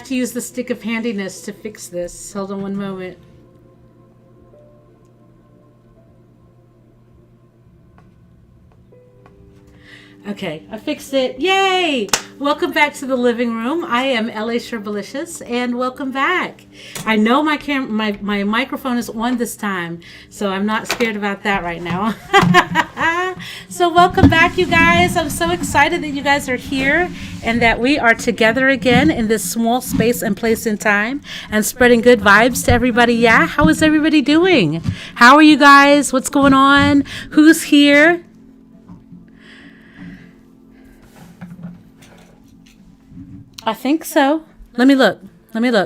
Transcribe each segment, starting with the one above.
have to use the stick of handiness to fix this. Hold on one moment. Okay, I fixed it. Yay! Welcome back to the living room. I am ElleSherbalicious, and welcome back. I know my microphone is on this time, so I'm not scared about that right now. So welcome back, you guys. I'm so excited that you guys are here and that we are together again in this small space and place in time and spreading good vibes to everybody. Yeah, how is everybody doing? How are you guys? What's going on? Who's here? I think so. Let me look.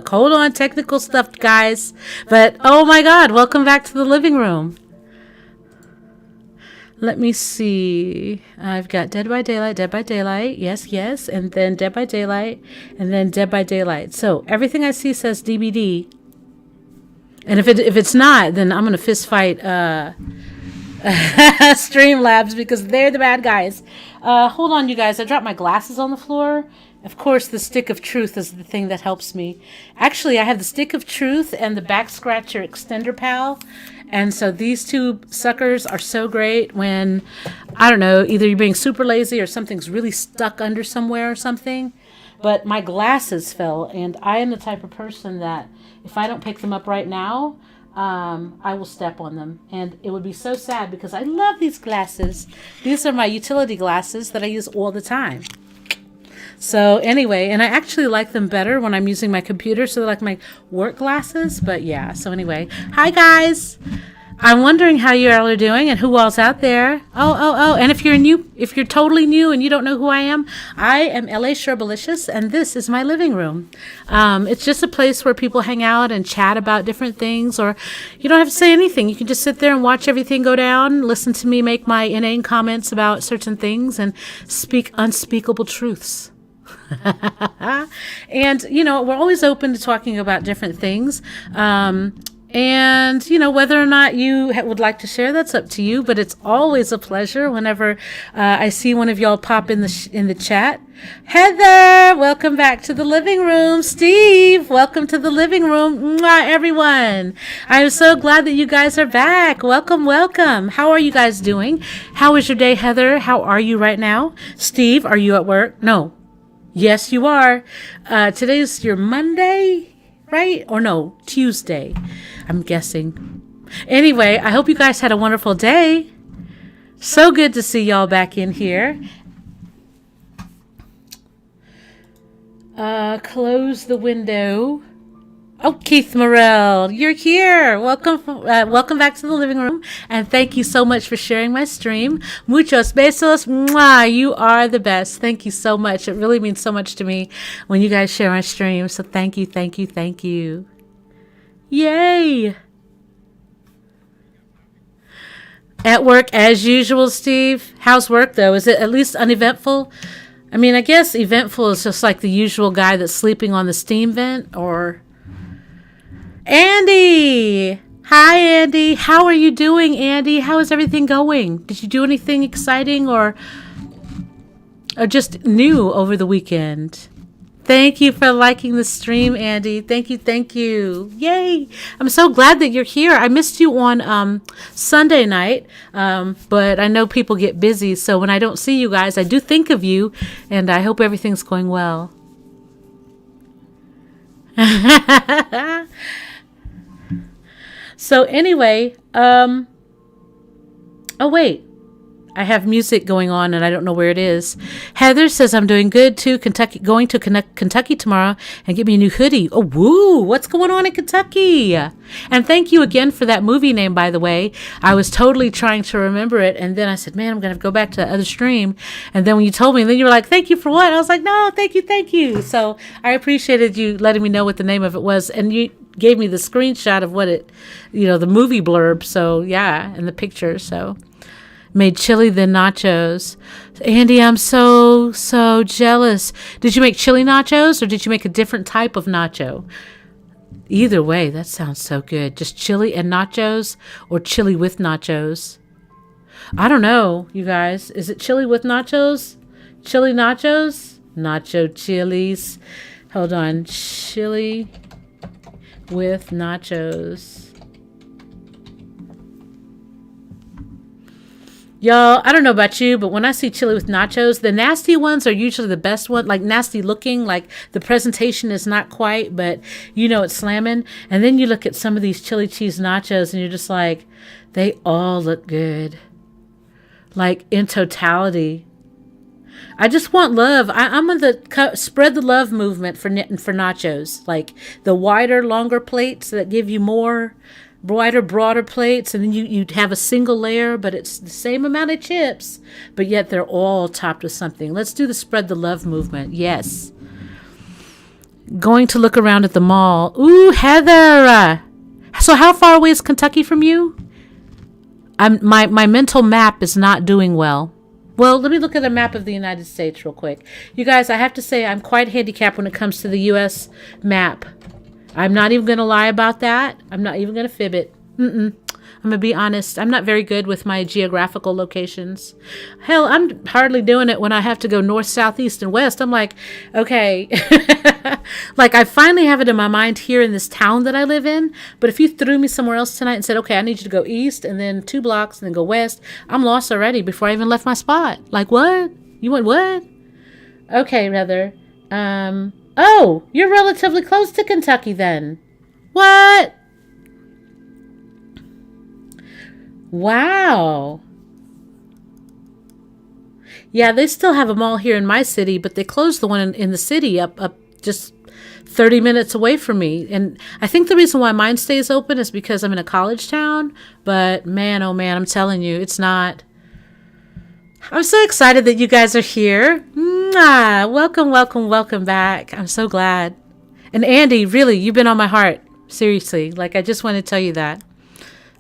Hold on. Technical stuff, guys. But, oh my God. Welcome back to the living room. Let me see. I've got Dead by Daylight, Dead by Daylight. Yes, yes. And then Dead by Daylight. And then Dead by Daylight. So, everything I see says DBD. And if it's not, then I'm going to fist fight Streamlabs because they're the bad guys. Hold on, you guys. I dropped my glasses on the floor. Of course, the stick of truth is the thing that helps me. Actually, I have the stick of truth and the back scratcher extender pal. And so these two suckers are so great when, I don't know, either you're being super lazy or something's really stuck under somewhere or something. But my glasses fell, and I am the type of person that if I don't pick them up right now, I will step on them. And it would be so sad because I love these glasses. These are my utility glasses that I use all the time. So anyway, and I actually like them better when I'm using my computer, so they're like my work glasses. But yeah, so anyway, hi guys. I'm wondering how you all are doing and who all's out there. Oh, and if you're totally new and you don't know who I am ElleSherbalicious, and this is my living room. It's just a place where people hang out and chat about different things, or you don't have to say anything. You can just sit there and watch everything go down, listen to me make my inane comments about certain things, and speak unspeakable truths. And, we're always open to talking about different things. And, whether or not you would like to share, that's up to you. But it's always a pleasure whenever I see one of y'all pop in the chat. Heather, welcome back to the living room. Steve, welcome to the living room. Mwah, everyone. I am so glad that you guys are back. Welcome, welcome. How are you guys doing? How is your day, Heather? How are you right now? Steve, are you at work? No. Yes, you are. Today's your Monday, right? Or no, Tuesday, I'm guessing. Anyway, I hope you guys had a wonderful day. So good to see y'all back in here. Close the window. Oh, Keith Morrell, you're here. Welcome back to the living room. And thank you so much for sharing my stream. Muchos besos. Mwah, you are the best. Thank you so much. It really means so much to me when you guys share my stream. So thank you, thank you, thank you. Yay. At work as usual, Steve. How's work, though? Is it at least uneventful? I mean, I guess eventful is just like the usual guy that's sleeping on the steam vent, or... Andy! Hi, Andy. How are you doing, Andy? How is everything going? Did you do anything exciting or just new over the weekend? Thank you for liking the stream, Andy. Thank you, thank you. Yay! I'm so glad that you're here. I missed you on Sunday night, but I know people get busy, so when I don't see you guys, I do think of you, and I hope everything's going well. So anyway, oh wait, I have music going on and I don't know where it is. Heather says I'm doing good too. Going to Kentucky tomorrow and get me a new hoodie. Oh, woo! What's going on in Kentucky? And thank you again for that movie name, by the way. I was totally trying to remember it, and then I said, man, I'm going to go back to the other stream. And then when you told me, then you were like, thank you for what? I was like, no, thank you, thank you. So I appreciated you letting me know what the name of it was, and you gave me the screenshot of what it, the movie blurb. So yeah, and the picture. So made chili then nachos. Andy, I'm so jealous. Did you make chili nachos or did you make a different type of nacho? Either way, that sounds so good. Just chili and nachos or chili with nachos? I don't know, you guys. Is it chili with nachos? Chili nachos? Nacho chilies. Hold on. Chili with nachos. Y'all, I don't know about you, but when I see chili with nachos, the nasty ones are usually the best one. Like nasty looking, like the presentation is not quite, but you know it's slamming. And then you look at some of these chili cheese nachos and you're just like, they all look good. Like in totality. I just want love. I'm on the spread the love movement for nachos. Like the wider, longer plates that give you more, wider, broader plates, and then you'd have a single layer, but it's the same amount of chips, but yet they're all topped with something. Let's do the spread the love movement. Yes. Going to look around at the mall. Ooh, Heather. So how far away is Kentucky from you? My mental map is not doing well. Well, let me look at a map of the United States real quick. You guys, I have to say I'm quite handicapped when it comes to the U.S. map. I'm not even going to lie about that. I'm not even going to fib it. I'm going to be honest. I'm not very good with my geographical locations. Hell, I'm hardly doing it when I have to go north, south, east, and west. I'm like, okay. Like, I finally have it in my mind here in this town that I live in. But if you threw me somewhere else tonight and said, okay, I need you to go east and then 2 blocks and then go west, I'm lost already before I even left my spot. Like, what? You went what? Okay, Heather. Oh, you're relatively close to Kentucky then. What? Wow. Yeah, they still have a mall here in my city, but they closed the one in the city up just 30 minutes away from me. And I think the reason why mine stays open is because I'm in a college town. But man, oh man, I'm telling you, it's not. I'm so excited that you guys are here. Mwah! Welcome, welcome, welcome back. I'm so glad. And Andy, really, you've been on my heart. Seriously. Like, I just want to tell you that.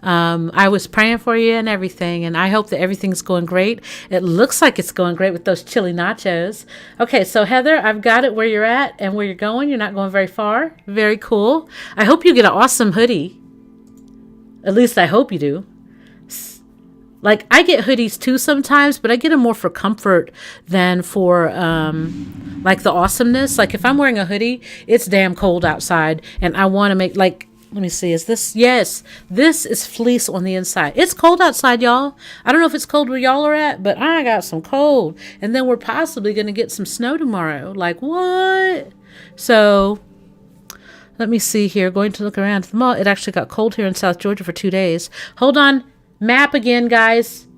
I was praying for you and everything, and I hope that everything's going great. It looks like it's going great with those chili nachos. Okay, so Heather, I've got it where you're at and where you're going. You're not going very far. Very cool. I hope you get an awesome hoodie. At least I hope you do. Like, I get hoodies too sometimes, but I get them more for comfort than for, like, the awesomeness. Like, if I'm wearing a hoodie, it's damn cold outside, and I want to make, like, let me see, is this, yes, this is fleece on the inside. It's cold outside, y'all. I don't know if it's cold where y'all are at, but I got some cold. And then we're possibly going to get some snow tomorrow. Like, what? So, let me see here. Going to look around at the mall. It actually got cold here in South Georgia for 2 days. Hold on. Map again, guys.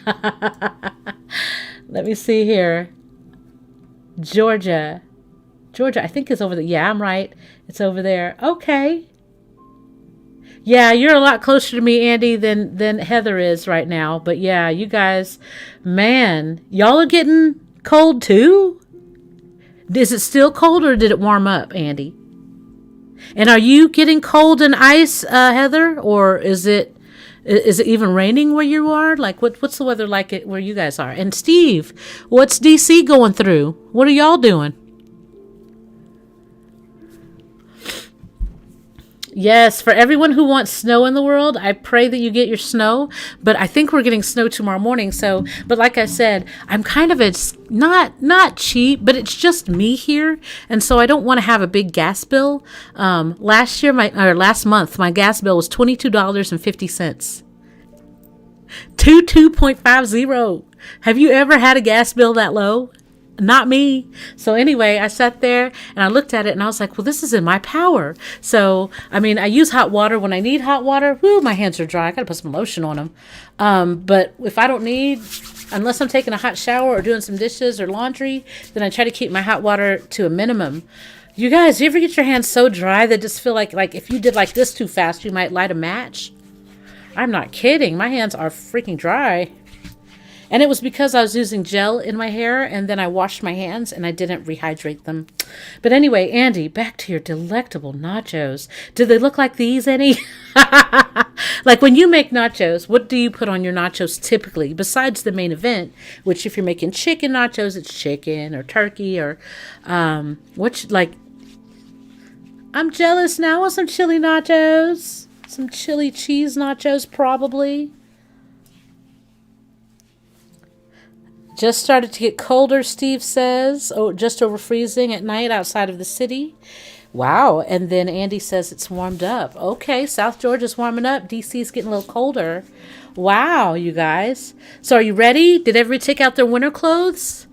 Let me see here. Georgia, I think is over there. Yeah, I'm right. It's over there. Okay. Yeah, you're a lot closer to me, Andy, than Heather is right now. But yeah, you guys, man, y'all are getting cold too? Is it still cold or did it warm up, Andy? And are you getting cold and ice, Heather? Or is it even raining where you are? Like, what's the weather like where you guys are? And Steve, what's DC going through? What are y'all doing? Yes, for everyone who wants snow in the world, I pray that you get your snow. But I think we're getting snow tomorrow morning. So, but like I said, I'm kind of not cheap, but it's just me here, and so I don't want to have a big gas bill. Last month, my gas bill was $22.50. 22.50. Have you ever had a gas bill that low? Not me. So anyway, I sat there and I looked at it and I was like, well, this is in my power. So, I mean, I use hot water when I need hot water. Woo, my hands are dry. I got to put some lotion on them. But if I don't need, unless I'm taking a hot shower or doing some dishes or laundry, then I try to keep my hot water to a minimum. You guys, you ever get your hands so dry that just feel like if you did like this too fast, you might light a match? I'm not kidding. My hands are freaking dry. And it was because I was using gel in my hair, and then I washed my hands, and I didn't rehydrate them. But anyway, Andy, back to your delectable nachos. Do they look like these, any? Like, when you make nachos, what do you put on your nachos typically, besides the main event, which if you're making chicken nachos, it's chicken or turkey or, I'm jealous now of some chili nachos. Some chili cheese nachos, probably. Just started to get colder, Steve says. Oh, just over freezing at night outside of the city. Wow. And then Andy says it's warmed up. Okay, South Georgia's warming up. DC's getting a little colder. Wow, you guys. So are you ready? Did everybody take out their winter clothes?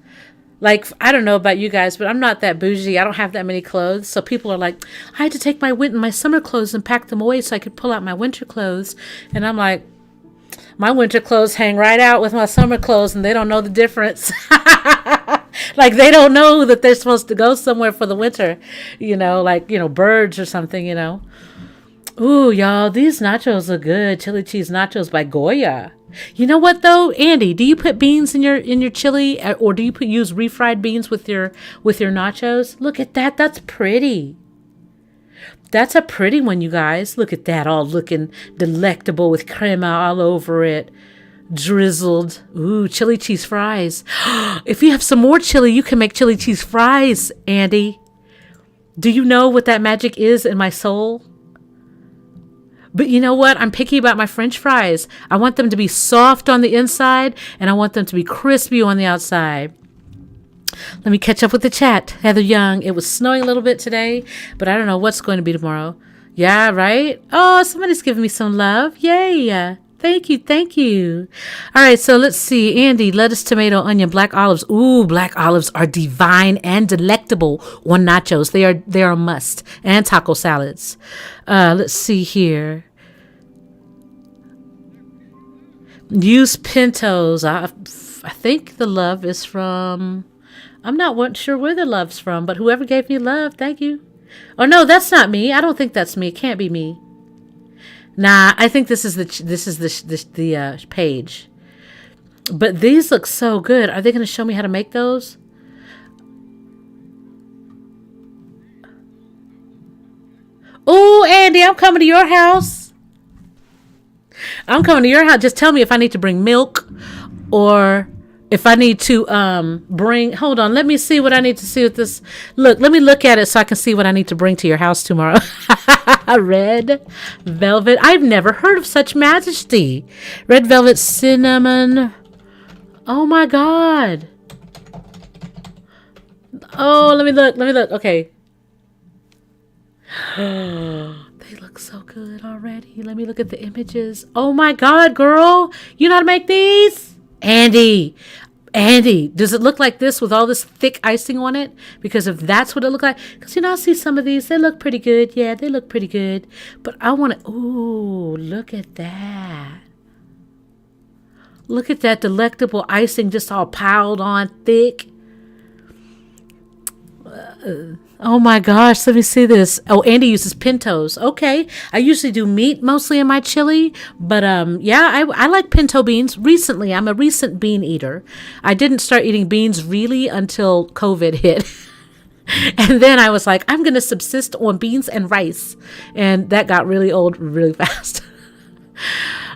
Like, I don't know about you guys, but I'm not that bougie. I don't have that many clothes. So people are like, I had to take my summer clothes and pack them away so I could pull out my winter clothes. And I'm like, my winter clothes hang right out with my summer clothes and they don't know the difference. Like, they don't know that they're supposed to go somewhere for the winter, like, birds or something, Ooh, y'all, these nachos are good. Chili cheese nachos by Goya. You know what though, Andy? Do you put beans in your chili, or do you use refried beans with your nachos? Look at that. That's pretty. That's a pretty one, you guys. Look at that, all looking delectable with crema all over it. Drizzled. Ooh, chili cheese fries. If you have some more chili, you can make chili cheese fries, Andy. Do you know what that magic is in my soul? But you know what? I'm picky about my French fries. I want them to be soft on the inside, and I want them to be crispy on the outside. Let me catch up with the chat. Heather Young, it was snowing a little bit today, but I don't know what's going to be tomorrow. Yeah, right? Oh, somebody's giving me some love. Yay. Thank you. All right, so let's see. Andy, lettuce, tomato, onion, black olives. Ooh, black olives are divine and delectable on nachos. They are a must. And taco salads. Let's see here. Use pintos. I think the love is from... I'm not sure where the love's from, but whoever gave me love, thank you. Oh, no, that's not me. I don't think that's me. It can't be me. Nah, I think this is the page. But these look so good. Are they going to show me how to make those? Oh, Andy, I'm coming to your house. Just tell me if I need to bring milk or if I need to bring... Hold on, let me see what I need to see with this. Look, let me look at it so I can see what I need to bring to your house tomorrow. Red velvet. I've never heard of such majesty. Red velvet cinnamon. Oh my God. Oh, let me look. Okay. They look so good already. Let me look at the images. Oh my God, girl. You know how to make these? Andy, does it look like this with all this thick icing on it? Because if that's what it looked like, because I see some of these, they look pretty good. Yeah, they look pretty good. But I want to, ooh, look at that. Look at that delectable icing just all piled on thick. Oh my gosh, let me see this. Oh, Andy uses pintos. Okay. I usually do meat mostly in my chili, but yeah, I like pinto beans. Recently, I'm a recent bean eater. I didn't start eating beans really until COVID hit. And then I was like, I'm going to subsist on beans and rice. And that got really old really fast.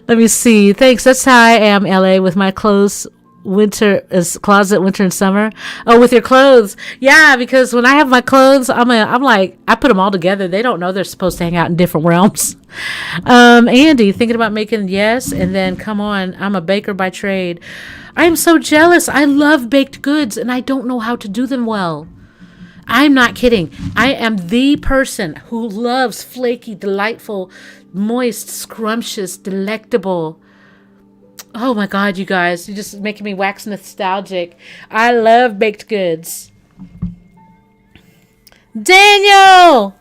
Let me see. Thanks. That's how I am, LA, with my clothes. Winter is closet, winter and summer. Oh, with your clothes. Yeah, because when I have my clothes, I'm like, I put them all together. They don't know they're supposed to hang out in different realms. Andy, thinking about making, yes. And then come on, I'm a baker by trade. I am so jealous. I love baked goods and I don't know how to do them well. I'm not kidding. I am the person who loves flaky, delightful, moist, scrumptious, delectable. Oh my God, you guys, you're just making me wax nostalgic. I love baked goods. Daniel,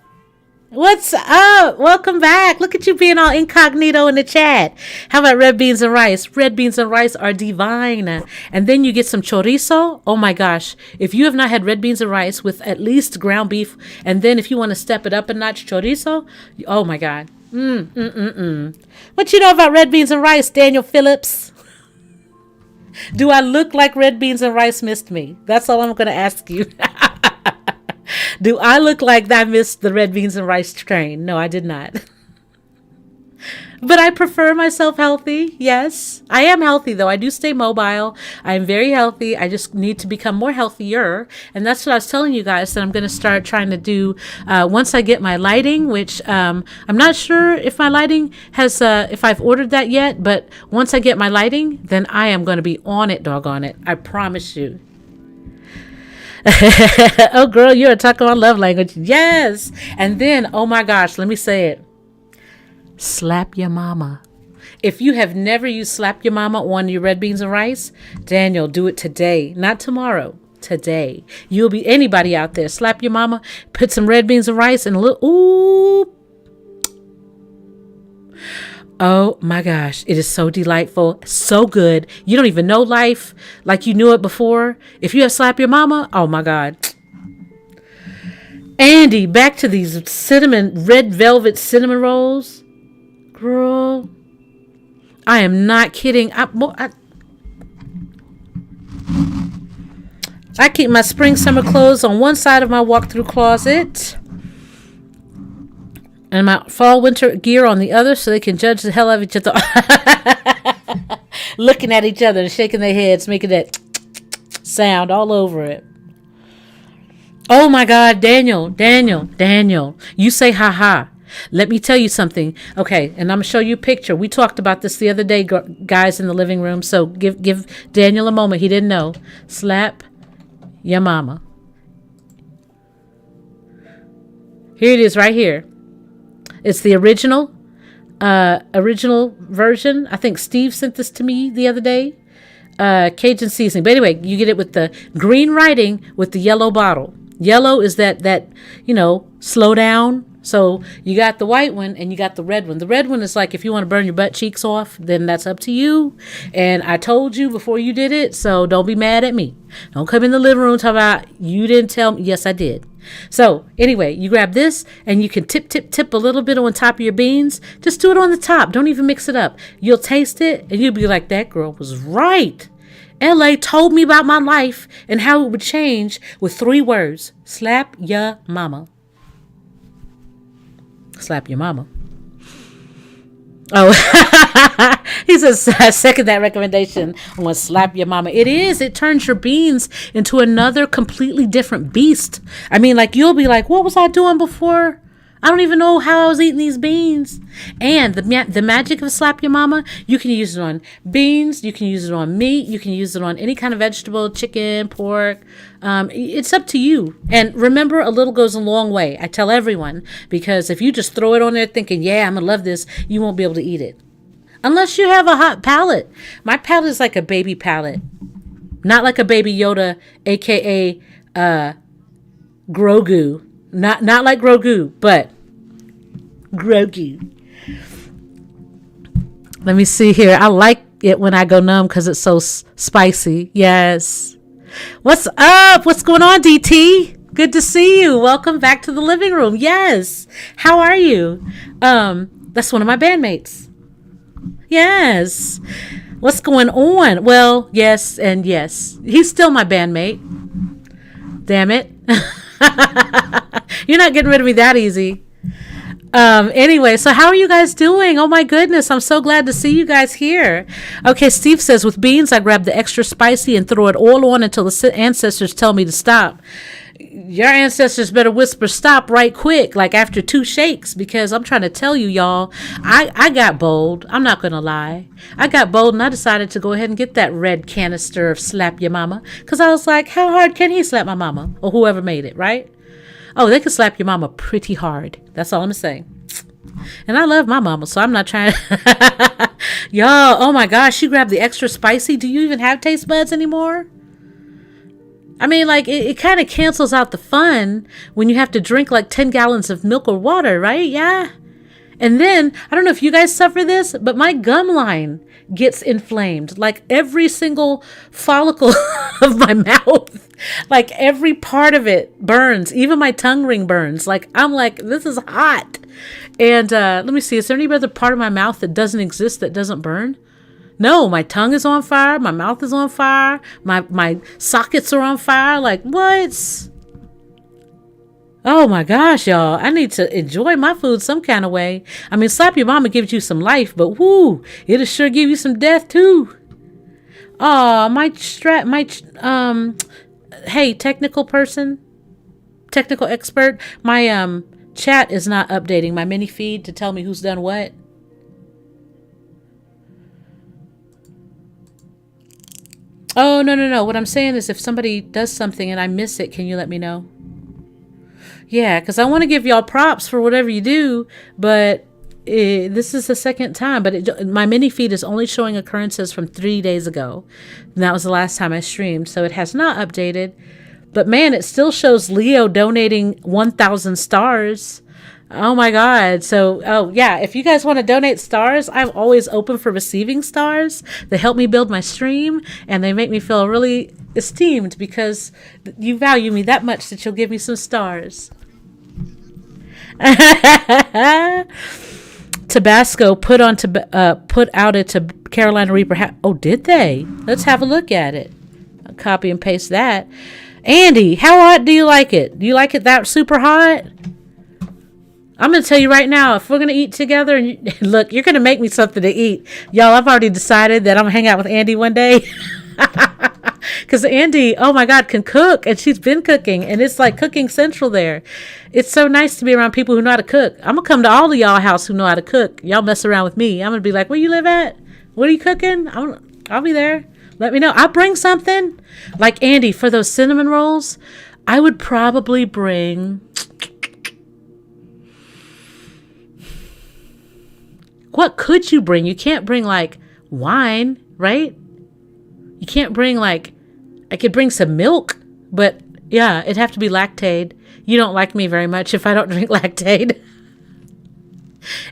what's up? Welcome back. Look at you being all incognito in the chat. How about red beans and rice? Red beans and rice are divine. And then you get some chorizo. Oh my gosh. If you have not had red beans and rice with at least ground beef, and then if you want to step it up a notch, chorizo, oh my God. What you know about red beans and rice, Daniel Phillips? Do I look like red beans and rice missed me? That's all I'm going to ask you. Do I look like I missed the red beans and rice train? No, I did not. But I prefer myself healthy. Yes, I am healthy though. I do stay mobile. I am very healthy. I just need to become more healthier. And that's what I was telling you guys that I'm going to start trying to do once I get my lighting, which I'm not sure if my lighting has, if I've ordered that yet. But once I get my lighting, then I am going to be on it, doggone it. I promise you. Oh, girl, you're talking my love language. Yes. And then, oh my gosh, let me say it. Slap your mama. If you have never used slap your mama on your red beans and rice, Daniel, do it today, not tomorrow. Today. You'll be anybody out there. Slap your mama, put some red beans and rice and a little, ooh. Oh my gosh, it is so delightful, so good. You don't even know life like you knew it before. If you have slap your mama, oh my God. Andy, back to these red velvet cinnamon rolls. Girl, I am not kidding. I keep my spring summer clothes on one side of my walk-through closet and my fall winter gear on the other so they can judge the hell out of each other. Looking at each other and shaking their heads, making that sound all over it. Oh my God, Daniel. You say ha ha. Let me tell you something. Okay, and I'm going to show you a picture. We talked about this the other day, guys, in the living room. So give Daniel a moment. He didn't know. Slap your mama. Here it is right here. It's the original version. I think Steve sent this to me the other day. Cajun seasoning. But anyway, you get it with the green writing with the yellow bottle. Yellow is that slow down. So you got the white one and you got the red one. The red one is like if you want to burn your butt cheeks off, then that's up to you. And I told you before you did it, so don't be mad at me. Don't come in the living room talk about you didn't tell me. Yes, I did. So anyway, you grab this and you can tip a little bit on top of your beans. Just do it on the top. Don't even mix it up. You'll taste it and you'll be like, that girl was right. LA told me about my life and how it would change with 3 words. Slap ya mama. Slap your mama. Oh, he says, I second that recommendation. I'm going to slap your mama. It is. It turns your beans into another completely different beast. I mean, like, you'll be like, what was I doing before? I don't even know how I was eating these beans. And the magic of slap your mama, you can use it on beans. You can use it on meat. You can use it on any kind of vegetable, chicken, pork. It's up to you. And remember, a little goes a long way. I tell everyone, because if you just throw it on there thinking, yeah, I'm going to love this, you won't be able to eat it. Unless you have a hot palate. My palate is like a baby palate. Not like a baby Yoda, a.k.a. Grogu. Not like Grogu, but Grogu. Let me see here. I like it when I go numb because it's so spicy. Yes. What's up? What's going on, DT? Good to see you. Welcome back to the living room. Yes. How are you? That's one of my bandmates. Yes. What's going on? Well, yes and yes. He's still my bandmate. Damn it. You're not getting rid of me that easy. Anyway, so how are you guys doing? Oh my goodness, I'm so glad to see you guys here. Okay, Steve says, with beans, I grab the extra spicy and throw it all on until the ancestors tell me to stop. Your ancestors better whisper stop right quick, like after 2 shakes, because I'm trying to tell you, y'all, I got bold. I'm not going to lie. I got bold and I decided to go ahead and get that red canister of slap your mama, because I was like, how hard can he slap my mama, or whoever made it, right? Oh, they can slap your mama pretty hard. That's all I'm saying. And I love my mama, so I'm not trying to... Y'all, oh my gosh, she grabbed the extra spicy. Do you even have taste buds anymore? I mean, like, it kind of cancels out the fun when you have to drink like 10 gallons of milk or water, right? Yeah. And then, I don't know if you guys suffer this, but my gum line gets inflamed. Like every single follicle of my mouth, like every part of it burns. Even my tongue ring burns. Like, I'm like, this is hot. And let me see, is there any other part of my mouth that doesn't exist that doesn't burn? No, my tongue is on fire. My mouth is on fire. My sockets are on fire. Like, what? Oh my gosh, y'all. I need to enjoy my food some kind of way. I mean, slap your mama gives you some life, but whoo, it'll sure give you some death too. Oh, hey, technical person, technical expert, my chat is not updating my mini feed to tell me who's done what. Oh, no. What I'm saying is if somebody does something and I miss it, can you let me know? Yeah, because I want to give y'all props for whatever you do, but this is the second time. But my mini feed is only showing occurrences from 3 days ago. And that was the last time I streamed, so it has not updated. But man, it still shows Leo donating 1,000 stars. Oh my God. So, oh yeah, if you guys want to donate stars, I'm always open for receiving stars. They help me build my stream and they make me feel really esteemed because you value me that much that you'll give me some stars. Tabasco put out a Carolina Reaper. Oh, did they? Let's have a look at it. I'll copy and paste that. Andy, how hot do you like it? Do you like it that super hot? I'm going to tell you right now, if we're going to eat together, and look, you're going to make me something to eat. Y'all, I've already decided that I'm going to hang out with Andy one day. Because Andy, oh my God, can cook. And she's been cooking. And it's like cooking central there. It's so nice to be around people who know how to cook. I'm going to come to all of y'all house who know how to cook. Y'all mess around with me. I'm going to be like, where you live at? What are you cooking? I'll be there. Let me know. I'll bring something. Like Andy, for those cinnamon rolls, I would probably bring... What could you bring? You can't bring like wine, right? You can't bring like, I could bring some milk, but yeah, it'd have to be Lactaid. You don't like me very much if I don't drink Lactaid.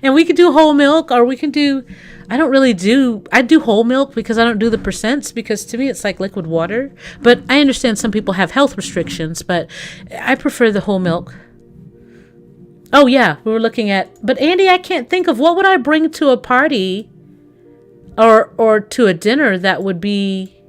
And we could do whole milk, or we can do, I do whole milk because I don't do the percents, because to me it's like liquid water. But I understand some people have health restrictions, but I prefer the whole milk. Oh yeah, we were looking at, but Andy, I can't think of what would I bring to a party or to a dinner that would be,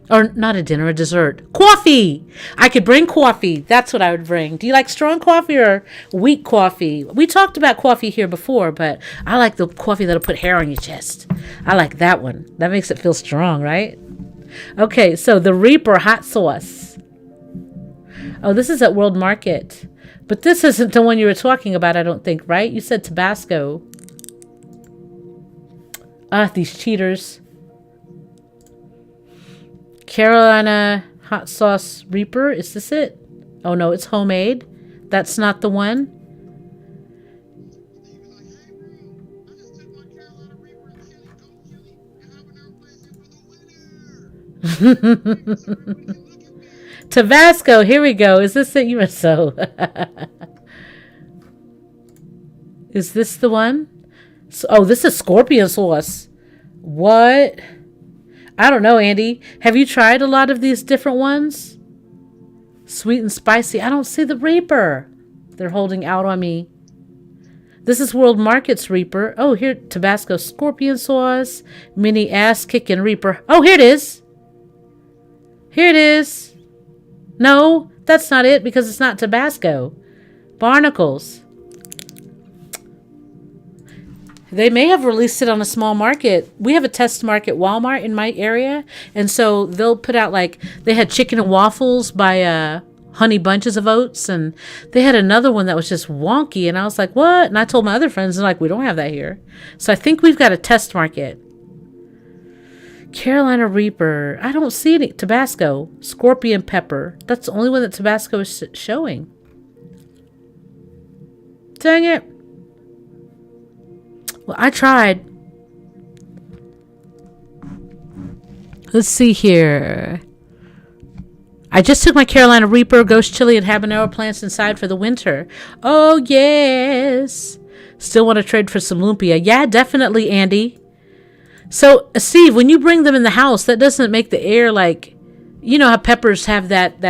or not a dinner, a dessert. Coffee! I could bring coffee. That's what I would bring. Do you like strong coffee or weak coffee? We talked about coffee here before, but I like the coffee that'll put hair on your chest. I like that one. That makes it feel strong, right? Okay, so the Reaper hot sauce. Oh, this is at World Market. But this isn't the one you were talking about, I don't think, right? You said Tabasco. Ah, these cheaters. Carolina hot sauce Reaper. Is this it? Oh, no, it's homemade. That's not the one. Tabasco, here we go. Is this it? You are so. Is this the one? Oh, this is scorpion sauce. What? I don't know, Andy. Have you tried a lot of these different ones? Sweet and spicy. I don't see the Reaper. They're holding out on me. This is World Market's Reaper. Oh, here, Tabasco scorpion sauce. Mini ass kicking Reaper. Oh, here it is. Here it is. No, that's not it because it's not Tabasco. Barnacles. They may have released it on a small market. We have a test market Walmart in my area. And so they'll put out like, they had chicken and waffles by Honey Bunches of Oats. And they had another one that was just wonky. And I was like, what? And I told my other friends, and like, we don't have that here. So I think we've got a test market. Carolina Reaper. I don't see any. Tabasco. Scorpion pepper. That's the only one that Tabasco is showing. Dang it. Well, I tried. Let's see here. I just took my Carolina Reaper, ghost chili, and habanero plants inside for the winter. Oh, yes. Still want to trade for some lumpia. Yeah, definitely, Andy. So, Steve, when you bring them in the house, that doesn't make the air like, you know how peppers have that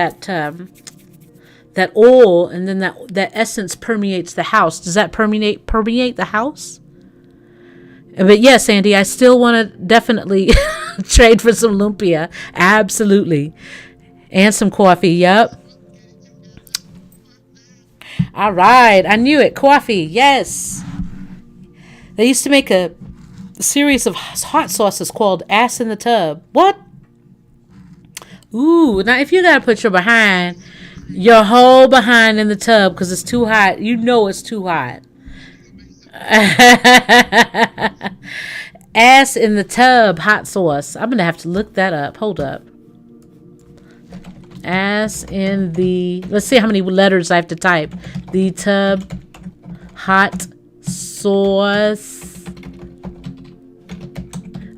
oil, and then that essence permeates the house. Does that permeate the house? But yes, Andy, I still want to definitely trade for some lumpia. Absolutely. And some coffee. Yep. All right. I knew it. Coffee. Yes. They used to make a series of hot sauces called Ass in the Tub. What? Ooh. Now, if you got to put your whole behind in the tub because it's too hot, you know it's too hot. Ass in the tub hot sauce. I'm going to have to look that up. Hold up. Ass in the... Let's see how many letters I have to type. The tub hot sauce.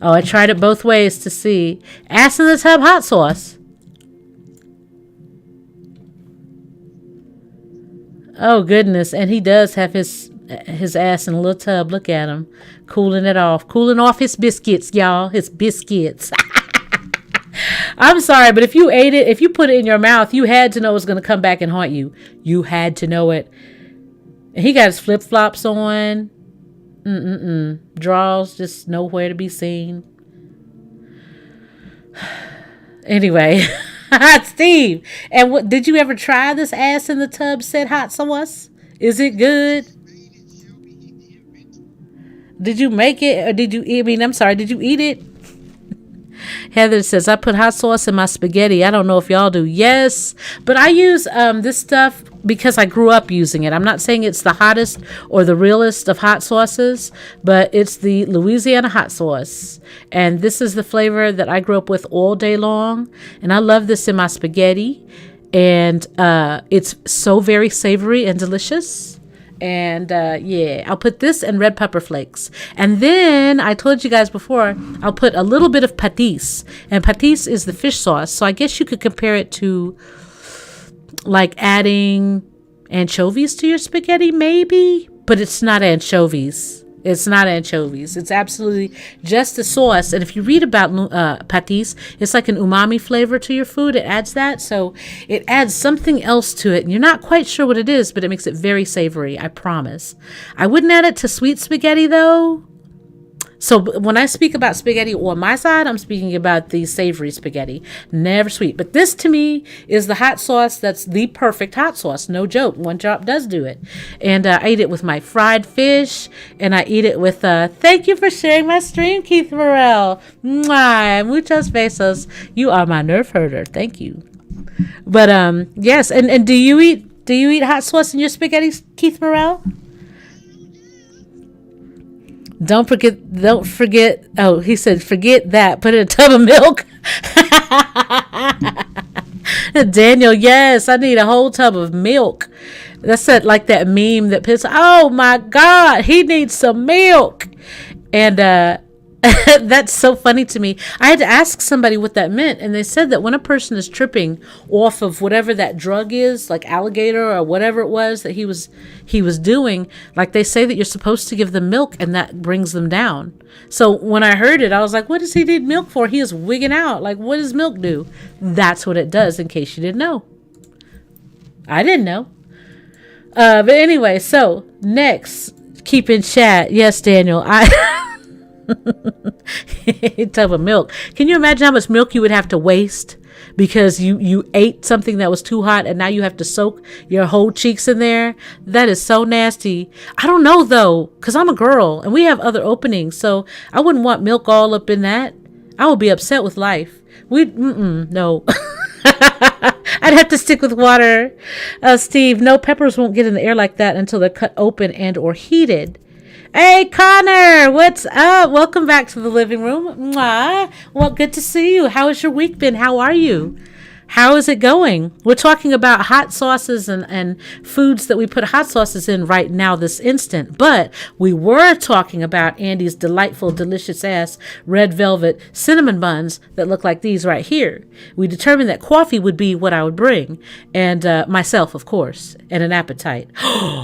Oh, I tried it both ways to see. Ass in the tub hot sauce. Oh, goodness. And he does have his ass in a little tub. Look at him. Cooling it off. Cooling off his biscuits, y'all. His biscuits. I'm sorry, but if you ate it, if you put it in your mouth, you had to know it was going to come back and haunt you. You had to know it. And he got his flip-flops on. Draws just nowhere to be seen. Anyway, Steve, and what did you ever try this ass in the tub said hot sauce? Is it good? Did you make it or did you eat? I mean, I'm sorry, did you eat it? Heather says, I put hot sauce in my spaghetti. I don't know if y'all do. Yes, but I use this stuff because I grew up using it. I'm not saying it's the hottest or the realest of hot sauces, but it's the Louisiana hot sauce. And this is the flavor that I grew up with all day long. And I love this in my spaghetti. And it's so very savory and delicious. And yeah, I'll put this and red pepper flakes. And then I told you guys before, I'll put a little bit of patis. And patis is the fish sauce. So I guess you could compare it to like adding anchovies to your spaghetti, maybe. But it's not anchovies. It's not anchovies. It's absolutely just a sauce. And if you read about patis, it's like an umami flavor to your food. It adds that. So it adds something else to it. And you're not quite sure what it is, but it makes it very savory. I promise. I wouldn't add it to sweet spaghetti, though. So when I speak about spaghetti on my side, I'm speaking about the savory spaghetti, never sweet. But this to me is the hot sauce that's the perfect hot sauce. No joke. One Drop does do it. And I eat it with my fried fish, and I eat it with, thank you for sharing my stream, Keith Morrell. Mwah, muchos besos. You are my nerve herder. Thank you. But yes, and do you eat hot sauce in your spaghetti, Keith Morrell? Don't forget. Oh, he said, forget that. Put in a tub of milk. Daniel, yes, I need a whole tub of milk. That's like that meme that pissed. Oh my God, he needs some milk. And that's so funny to me. I had to ask somebody what that meant, and they said that when a person is tripping off of whatever that drug is, like alligator or whatever it was that he was doing, like they say that you're supposed to give them milk, and that brings them down. So when I heard it, I was like, what does he need milk for? He is wigging out. Like, what does milk do? That's what it does, in case you didn't know. I didn't know. But anyway, so next, keep in chat. Yes, Daniel, tub of milk. Can you imagine how much milk you would have to waste because you ate something that was too hot and now you have to soak your whole cheeks in there? That is so nasty. I don't know though, because I'm a girl and we have other openings, so I wouldn't want milk all up in that. I would be upset with life. No. I'd have to stick with water. Steve, no, peppers won't get in the air like that until they're cut open and or heated. Hey, Connor, what's up? Welcome back to the living room. Mwah. Well, good to see you. How has your week been? How are you? How is it going? We're talking about hot sauces and foods that we put hot sauces in right now, this instant. But we were talking about Andy's delightful, delicious ass red velvet cinnamon buns that look like these right here. We determined that coffee would be what I would bring. And myself, of course, and an appetite.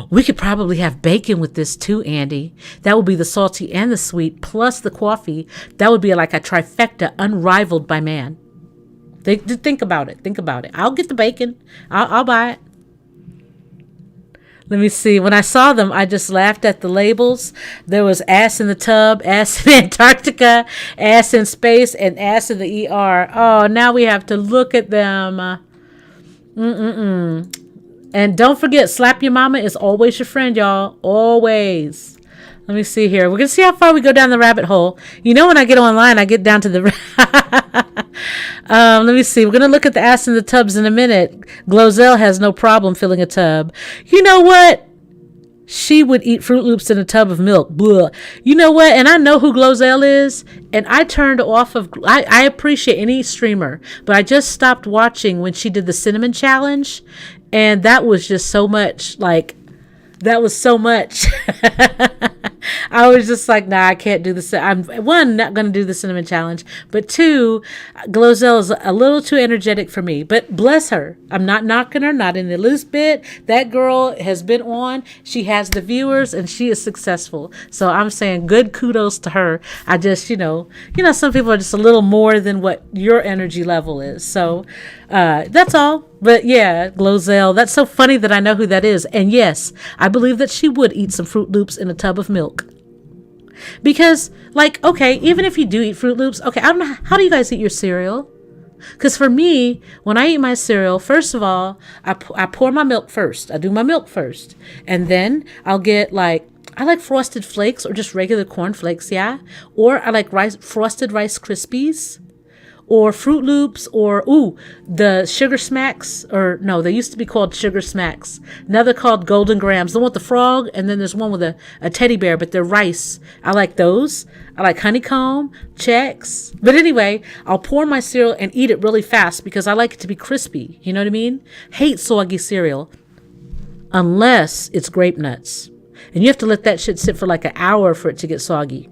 We could probably have bacon with this too, Andy. That would be the salty and the sweet plus the coffee. That would be like a trifecta unrivaled by man. Think about it. Think about it. I'll get the bacon. I'll buy it. Let me see. When I saw them, I just laughed at the labels. There was ass in the tub, ass in Antarctica, ass in space, and ass in the ER. Oh, now we have to look at them. And don't forget, slap your mama is always your friend, y'all. Always. Let me see here. We're going to see how far we go down the rabbit hole. You know, when I get online, I get down to the... let me see. We're going to look at the ass in the tubs in a minute. Glozell has no problem filling a tub. You know what? She would eat Fruit Loops in a tub of milk. Blah. You know what? And I know who Glozell is. And I turned off of... I appreciate any streamer. But I just stopped watching when she did the cinnamon challenge. And that was just so much. Like, that was so much. I was just like, nah, I can't do this. I'm, one, not going to do the cinnamon challenge. But two, Glozell is a little too energetic for me. But bless her. I'm not knocking her, not in the least bit. That girl has been on. She has the viewers and she is successful. So I'm saying good kudos to her. I just, some people are just a little more than what your energy level is. So that's all. But yeah, Glozell, that's so funny that I know who that is. And yes, I believe that she would eat some Fruit Loops in a tub of milk. Because, like, okay, even if you do eat Fruit Loops, okay, I don't know, how do you guys eat your cereal? Because for me, when I eat my cereal, first of all, I pour my milk first. I do my milk first. And then I'll get, like, I like Frosted Flakes or just regular corn flakes, yeah? Or I like Frosted Rice Krispies. Or Fruit Loops, or, the Sugar Smacks, or no, they used to be called Sugar Smacks. Now they're called Golden Grams. The one with the frog, and then there's one with a teddy bear, but they're rice. I like those. I like Honeycomb, Chex. But anyway, I'll pour my cereal and eat it really fast because I like it to be crispy. You know what I mean? Hate soggy cereal. Unless it's grape nuts. And you have to let that shit sit for like an hour for it to get soggy.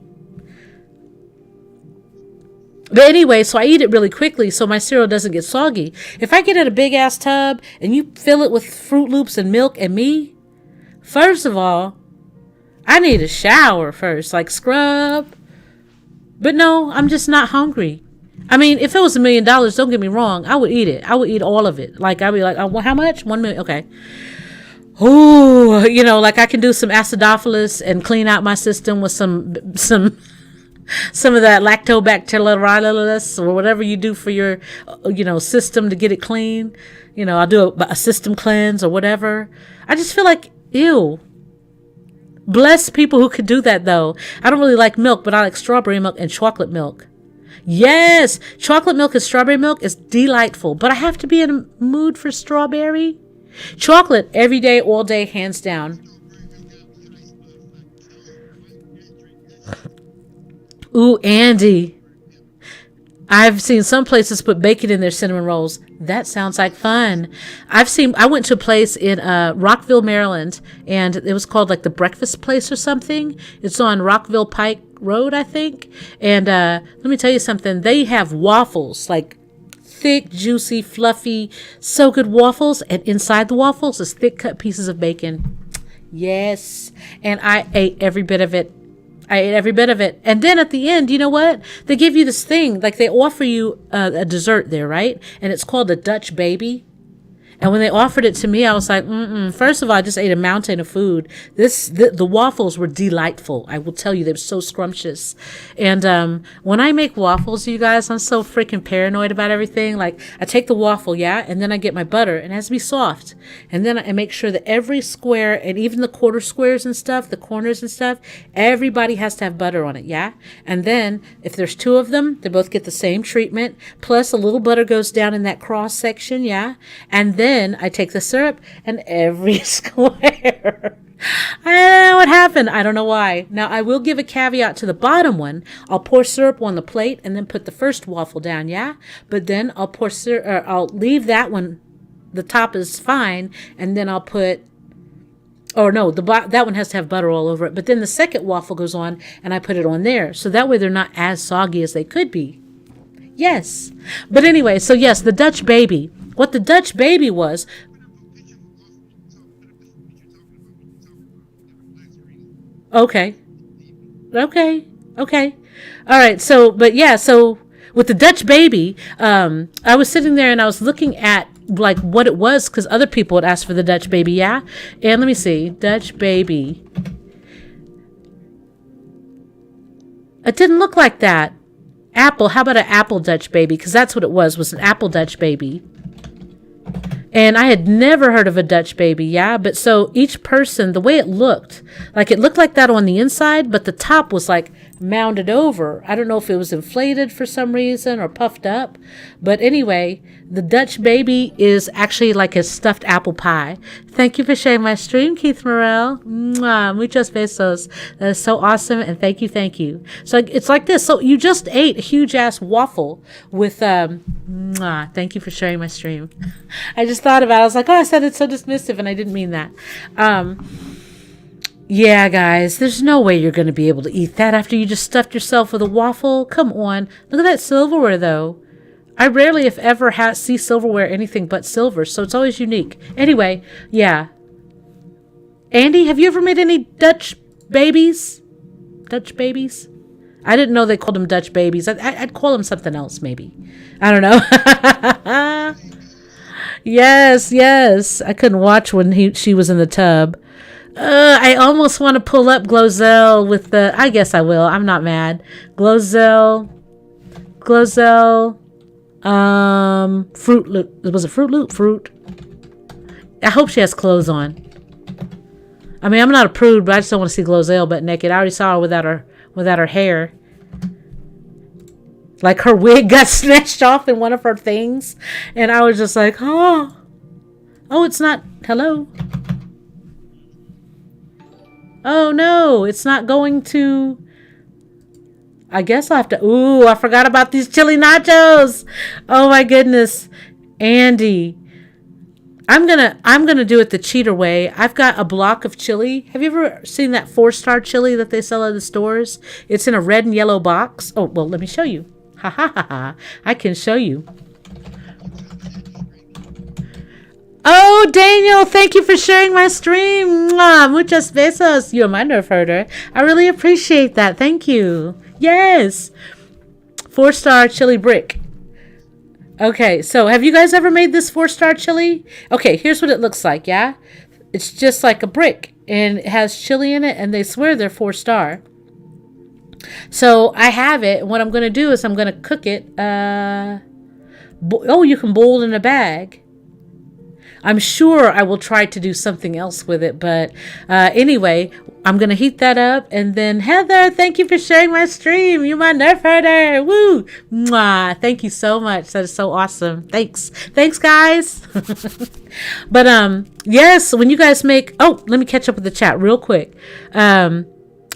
But anyway, so I eat it really quickly so my cereal doesn't get soggy. If I get in a big ass tub and you fill it with Fruit Loops and milk and me, first of all, I need a shower first, like scrub. But no, I'm just not hungry. I mean, if it was $1 million, don't get me wrong, I would eat it. I would eat all of it. Like, I'd be like, oh, how much? 1 million. Okay. Ooh, like I can do some acidophilus and clean out my system with some of that lactobacillus or whatever you do for your, system to get it clean. I'll do a system cleanse or whatever. I just feel like, ew. Bless people who could do that, though. I don't really like milk, but I like strawberry milk and chocolate milk. Yes, chocolate milk and strawberry milk is delightful, but I have to be in a mood for strawberry. Chocolate every day, all day, hands down. Ooh, Andy. I've seen some places put bacon in their cinnamon rolls. That sounds like fun. I went to a place in Rockville, Maryland, and it was called like the Breakfast Place or something. It's on Rockville Pike Road, I think. And let me tell you something. They have waffles, like thick, juicy, fluffy, so good waffles. And inside the waffles is thick cut pieces of bacon. Yes. And I ate every bit of it. And then at the end, you know what? They give you this thing, like they offer you a dessert there, right? And it's called a Dutch baby. And when they offered it to me, I was like, First of all, I just ate a mountain of food. The waffles were delightful. I will tell you, they were so scrumptious. And when I make waffles, you guys, I'm so freaking paranoid about everything. Like, I take the waffle, yeah, and then I get my butter, and it has to be soft. And then I make sure that every square, and even the quarter squares and stuff, the corners and stuff, everybody has to have butter on it, yeah? And then, if there's two of them, they both get the same treatment, plus a little butter goes down in that cross section, yeah? And then I take the syrup and every square. I don't know what happened. I don't know why. Now, I will give a caveat to the bottom one. I'll pour syrup on the plate and then put the first waffle down, yeah? But then I'll pour syrup, or I'll leave that one. The top is fine. And then I'll put, that one has to have butter all over it. But then the second waffle goes on and I put it on there. So that way they're not as soggy as they could be. Yes. But anyway, so yes, the Dutch baby. What the Dutch baby was. Okay. All right. So with the Dutch baby, I was sitting there and I was looking at like what it was because other people had asked for the Dutch baby. Yeah. And let me see. Dutch baby. It didn't look like that. Apple. How about an apple Dutch baby? Because that's what it was an apple Dutch baby. And I had never heard of a Dutch baby, yeah? But so each person, the way it looked like that on the inside, but the top was like mounded over. I don't know if it was inflated for some reason or puffed up. But anyway, the Dutch baby is actually like a stuffed apple pie. Thank you for sharing my stream, Keith Morrell. Mwah, muchos besos. That is so awesome, and thank you, thank you. So it's like this. So you just ate a huge-ass waffle with... mwah, thank you for sharing my stream. I just thought about it. I was like, oh, I said it's so dismissive, and I didn't mean that. Yeah, guys, there's no way you're going to be able to eat that after you just stuffed yourself with a waffle. Come on. Look at that silverware, though. I rarely, if ever, see silverware anything but silver, so it's always unique. Anyway, yeah. Andy, have you ever made any Dutch babies? Dutch babies? I didn't know they called them Dutch babies. I'd call them something else, maybe. I don't know. Yes. I couldn't watch when she was in the tub. I almost want to pull up Glozell with the... I guess I will. I'm not mad. Glozell. Fruit Loop. Was it Fruit Loop? Fruit. I hope she has clothes on. I mean, I'm not a prude, but I just don't want to see Glozell butt naked. I already saw her without her hair. Like her wig got snatched off in one of her things. And I was just like, oh, it's not. Hello. Oh no, it's not going to. I guess I'll have to. Ooh, I forgot about these chili nachos. Oh my goodness. Andy. I'm gonna do it the cheater way. I've got a block of chili. Have you ever seen that 4-star chili that they sell at the stores? It's in a red and yellow box. Oh, well, let me show you. Ha ha ha ha. I can show you. Oh, Daniel, thank you for sharing my stream. Mwah, muchos besos. You're my nerve herder. I really appreciate that. Thank you. Yes. 4-star chili brick. Okay, so have you guys ever made this 4-star chili? Okay, here's what it looks like, yeah? It's just like a brick, and it has chili in it, and they swear they're 4-star. So I have it, and what I'm going to do is I'm going to cook it. You can boil in a bag. I'm sure I will try to do something else with it, but anyway, I'm going to heat that up. And then, Heather, thank you for sharing my stream. You're my nerf herder. Woo! Mwah. Thank you so much. That is so awesome. Thanks, guys. But yes, when you guys make... Oh, let me catch up with the chat real quick.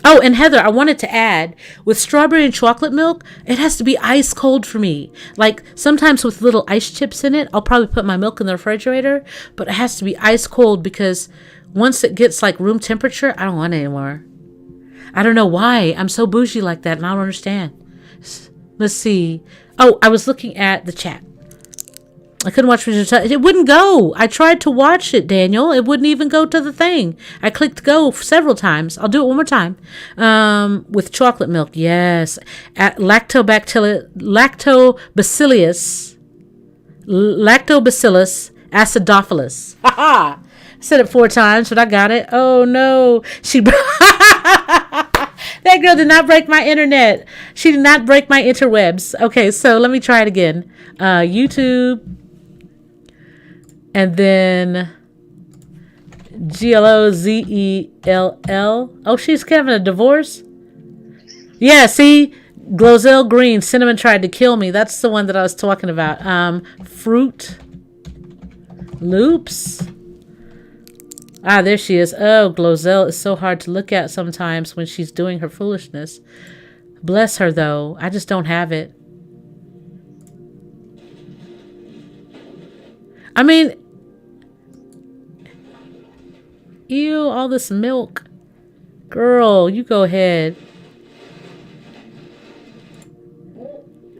Oh, and Heather, I wanted to add, with strawberry and chocolate milk, it has to be ice cold for me. Like, sometimes with little ice chips in it, I'll probably put my milk in the refrigerator, but it has to be ice cold because once it gets like room temperature, I don't want it anymore. I don't know why. I'm so bougie like that, and I don't understand. Let's see. Oh, I was looking at the chat. I couldn't watch it wouldn't go. I tried to watch it, Daniel. It wouldn't even go to the thing. I clicked go several times. I'll do it one more time. With chocolate milk, yes. Lactobacillus acidophilus. Ha! Said it 4 times, but I got it. Oh no, that girl did not break my internet. She did not break my interwebs. Okay, so let me try it again. YouTube. And then Glozell. Oh, she's having a divorce? Yeah, see? Glozell Green. Cinnamon tried to kill me. That's the one that I was talking about. Fruit Loops. Ah, there she is. Oh, Glozell is so hard to look at sometimes when she's doing her foolishness. Bless her, though. I just don't have it. I mean... Ew, all this milk. Girl, you go ahead.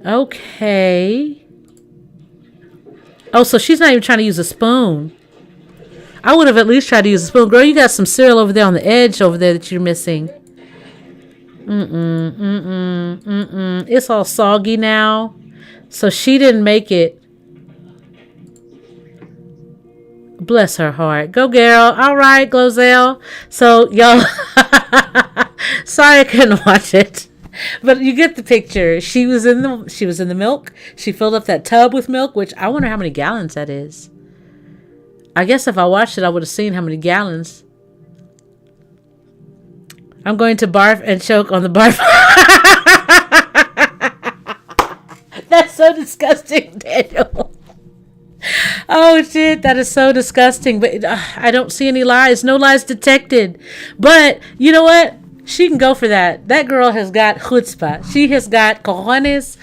Okay. Oh, so she's not even trying to use a spoon. I would have at least tried to use a spoon. Girl, you got some cereal over there on the edge over there that you're missing. It's all soggy now. So she didn't make it. Bless her heart. Go, girl. All right, Glozell. So, y'all, sorry I couldn't watch it, but you get the picture. She was in the milk. She filled up that tub with milk, which I wonder how many gallons that is. I guess if I watched it, I would have seen how many gallons. I'm going to barf and choke on the barf. That's so disgusting, Daniel. Oh shit, that is so disgusting. But I don't see any lies. No lies detected. But you know what? She can go for that. That girl has got chutzpah. She has got cojones,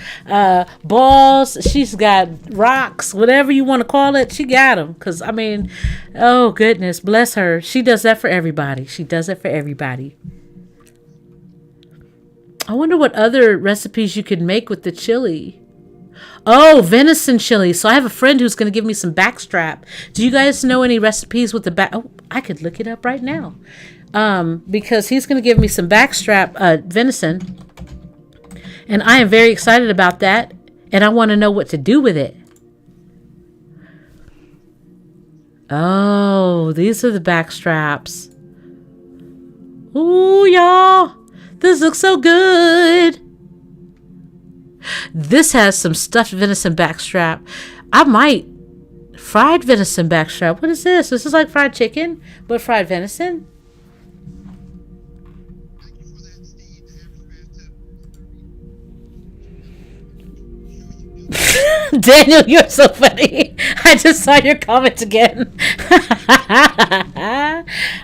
balls. She's got rocks, whatever you want to call it. She got them. Because, I mean, oh goodness, bless her. She does that for everybody. She does it for everybody. I wonder what other recipes you could make with the chili. Oh, venison chili. So I have a friend who's going to give me some backstrap. Do you guys know any recipes with the back? Oh, I could look it up right now. Because he's going to give me some backstrap venison. And I am very excited about that. And I want to know what to do with it. Oh, these are the backstraps. Ooh, y'all. This looks so good. This has some stuffed venison backstrap. I might fried venison backstrap. What is this? This is like fried chicken, but fried venison. Daniel, you're so funny. I just saw your comment again.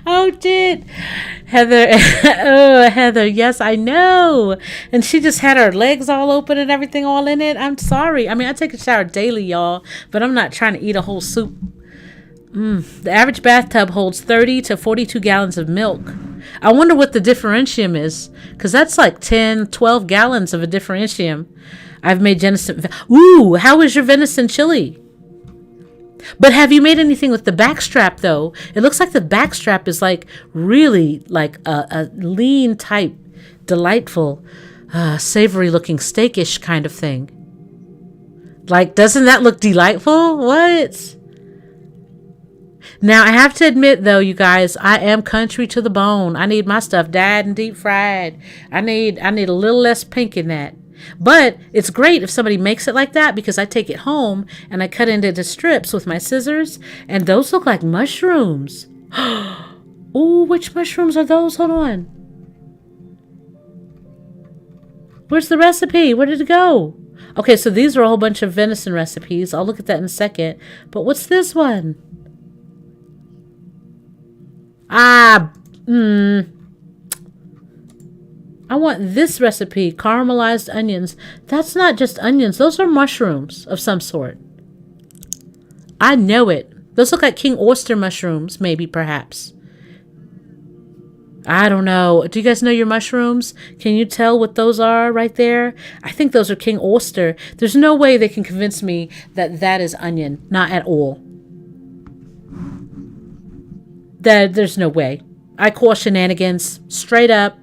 Oh, shit. Heather, oh, Heather, yes, I know. And she just had her legs all open and everything all in it. I'm sorry. I mean, I take a shower daily, y'all, but I'm not trying to eat a whole soup. The average bathtub holds 30 to 42 gallons of milk. I wonder what the differentium is, because that's like 10, 12 gallons of a differentium. I've made venison. Ooh, how is your venison chili? But have you made anything with the backstrap, though? It looks like the backstrap is like really like a lean type, delightful, savory looking steakish kind of thing. Like, doesn't that look delightful? What? Now, I have to admit, though, you guys, I am country to the bone. I need my stuff dyed and deep fried. I need a little less pink in that. But it's great if somebody makes it like that, because I take it home and I cut it into strips with my scissors, and those look like mushrooms. Ooh, which mushrooms are those? Hold on. Where's the recipe? Where did it go? Okay, so these are a whole bunch of venison recipes. I'll look at that in a second. But what's this one? I want this recipe, caramelized onions. That's not just onions. Those are mushrooms of some sort. I know it. Those look like king oyster mushrooms, maybe, perhaps. I don't know. Do you guys know your mushrooms? Can you tell what those are right there? I think those are king oyster. There's no way they can convince me that that is onion. Not at all. There's no way. I call shenanigans. Straight up.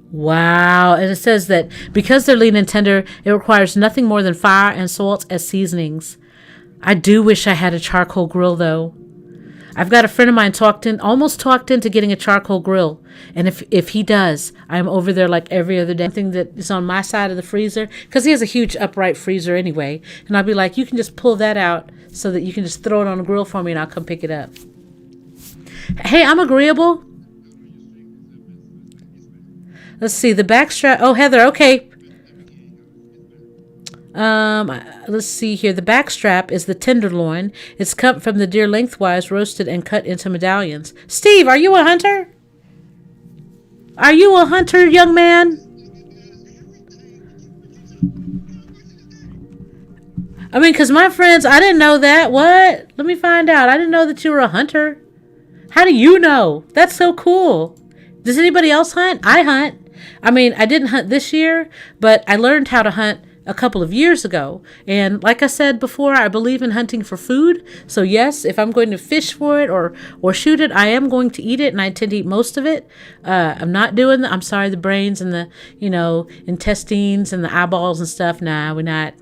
Wow. And it says that because they're lean and tender, it requires nothing more than fire and salt as seasonings. I do wish I had a charcoal grill, though. I've got a friend of mine almost talked into getting a charcoal grill. And if he does, I'm over there like every other day. Something that is on my side of the freezer, because he has a huge upright freezer anyway. And I'll be like, you can just pull that out so that you can just throw it on the grill for me and I'll come pick it up. Hey, I'm agreeable. Let's see, the backstrap. Oh, Heather, okay. Let's see here. The backstrap is the tenderloin. It's cut from the deer lengthwise, roasted, and cut into medallions. Steve, are you a hunter? Are you a hunter, young man? I mean, because my friends, I didn't know that. What? Let me find out. I didn't know that you were a hunter. How do you know? That's so cool. Does anybody else hunt? I hunt. I mean, I didn't hunt this year, but I learned how to hunt a couple of years ago. And like I said before, I believe in hunting for food. So yes, if I'm going to fish for it or shoot it, I am going to eat it, and I tend to eat most of it. I'm not doing the brains and the, intestines and the eyeballs and stuff. Nah, we're not.